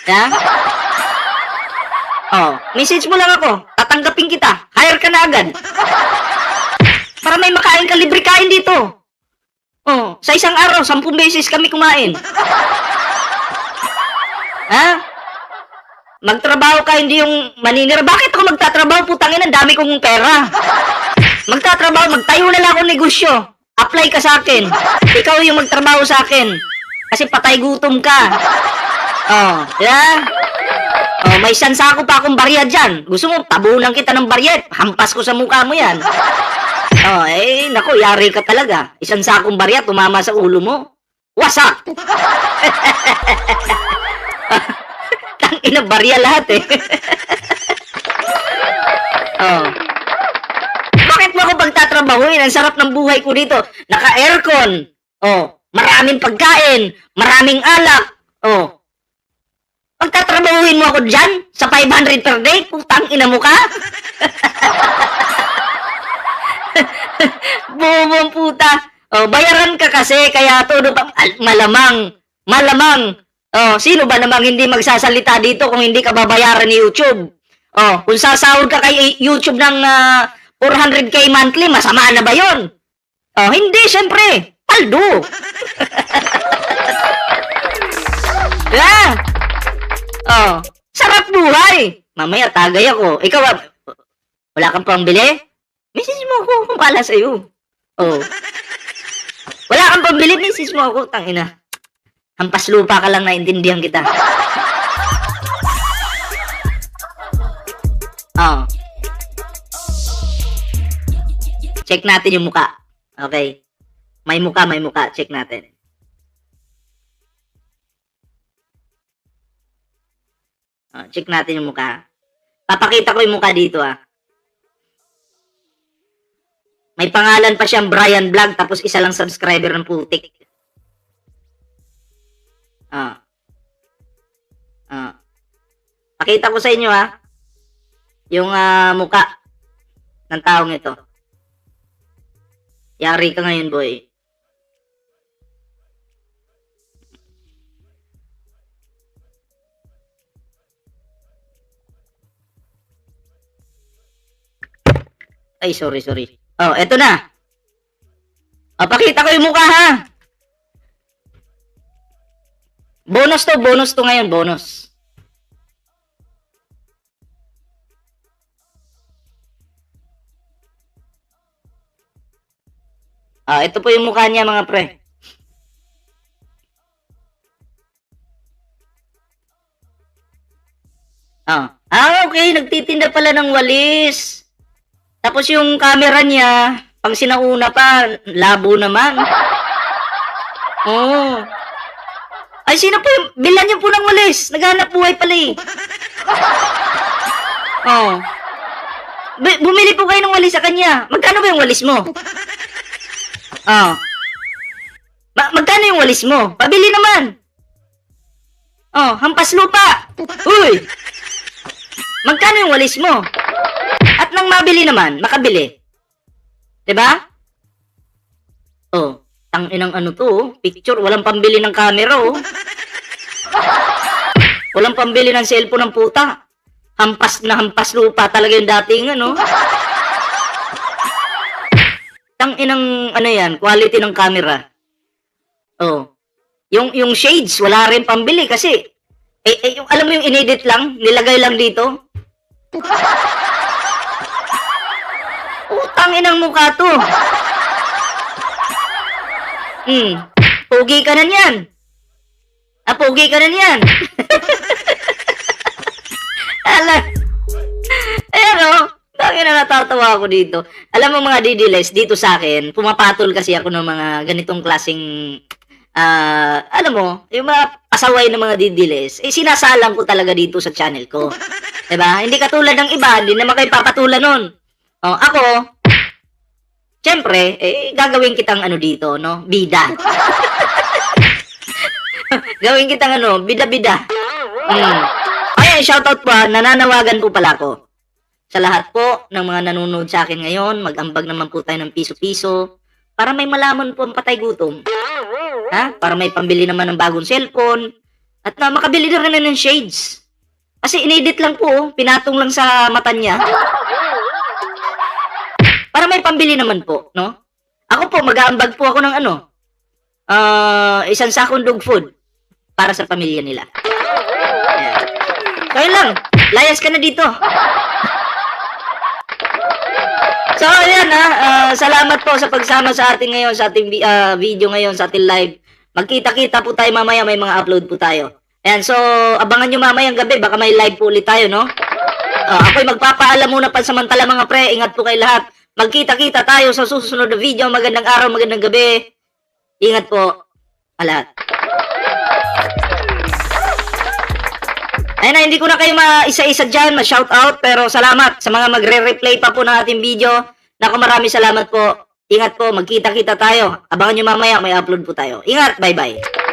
Yeah? Message mo lang ako. Tatanggapin kita. Hire ka na agad. Para may makain ka, libre kain dito. Sa isang araw, 10 beses kami kumain. Ha? Magtrabaho ka, hindi yung maninira. Bakit ako magtatrabaho? Putangin, ang dami kong pera. Magtatrabaho, magtayo na lang akong negosyo. Apply ka sa akin. Ikaw yung magtrabaho sa akin. Kasi patay gutom ka. Yeah? May sansako pa akong barya dyan. Gusto mo, tabunan kita ng baryet. Hampas ko sa mukha mo yan. Naku, yari ka talaga. Isang sakong barya, tumama sa ulo mo. Wasak! Tangina, barya lahat eh. Bakit mo ako pagtatrabahuin? Ang sarap ng buhay ko dito. Naka-aircon. Maraming pagkain. Maraming alak. Pagtatrabahuin mo ako dyan? Sa 500 per day? Putang ina mo ka? Bobong puta. Bayaran ka kasi, kaya todo pa malamang. Sino ba namang hindi magsasalita dito kung hindi ka babayaran ni YouTube? Kung sasahod ka kay YouTube ng 400k monthly, masama na ba yon? Hindi, syempre. Paldo. Oh, sarap buhay. Mamaya tagay ako. Ikaw, wala kang pambili? Message mo ako kung pala sa'yo. Oh. Wala kang pambili, message mo ako. Tangina. Hampas lupa ka lang, naintindihan kita. Oh. Check natin yung muka. Okay. May muka. Check natin. Check natin yung muka. Papakita ko yung muka dito, May pangalan pa siyang Brian Vlog, tapos isa lang subscriber ng putik. Pakita ko sa inyo, yung muka ng taong ito. Yari ka ngayon, boy. Ay, sorry. Oh, eto na. Pakita ko yung mukha, ha. Bonus to ngayon, bonus. Ito po yung mukha niya, mga pre. Okay, nagtitinda pala ng walis. Tapos yung camera niya, pang sinauna pa, labo naman. Oh. Ay, sino po yung, bilan niyo po ng walis. Naghanap buhay pala eh. Oh. Bumili po kayo ng walis sa kanya. Magkano ba yung walis mo? Oh. Magkano yung walis mo? Pabili naman. Oh, hampas lupa. Uy. Magkano yung walis mo? At nang mabili naman, makabili. 'Di ba? Oh, tanginang ano to, picture, walang pambili ng camera, Walang pambili ng cellphone ng puta. Hampas na hampas lupa talaga yung dating, Tanginang ano yan, quality ng camera. Oh. Yung shades, wala rin pambili kasi yung alam mo yung inedit lang, nilagay lang dito. Utangin ang mukha to. Pogi ka na niyan. Pogi ka na niyan. Bakit na natatawa ako dito? Alam mo mga didiles, dito sa akin, pumapatol kasi ako ng mga ganitong klaseng, alam mo, yung mga pasaway ng mga didiles, sinasalang ko talaga dito sa channel ko. Diba? Hindi katulad ng iba, hindi naman kayo papatulan nun. Ako, syempre, gagawin kitang ano dito, no? Bida. Gawin kitang ano, bida-bida. Ay, shoutout po, nananawagan po pala ako. Sa lahat po ng mga nanonood sa akin ngayon, mag-ambag naman po tayo ng piso-piso para may malaman po ang patay gutom. Para may pambili naman ng bagong cellphone at makabili na rin ng shades. Kasi inedit lang po, pinatong lang sa mata niya. Para may pambili naman po, no? Ako po, mag-aambag po ako ng isang sakong dog food para sa pamilya nila. Ayan. So, yun lang. Layas ka na dito. So, ayan salamat po sa pagsama sa ating ngayon, sa ating video ngayon, sa ating live. Magkita-kita po tayo mamaya, may mga upload po tayo. Ayan, so, abangan nyo mamayang gabi, baka may live po ulit tayo, no? Ako'y magpapaalam muna pansamantala mga pre, ingat po kayo lahat. Magkita-kita tayo sa susunod na video. Magandang araw, magandang gabi. Ingat po, lahat. Ayun na, hindi ko na kayo isa-isa dyan, ma-shoutout, pero salamat sa mga magre-replay pa po ng ating video. Naku, maraming salamat po. Ingat po, magkita-kita tayo. Abangan nyo mamaya, may upload po tayo. Ingat, bye-bye.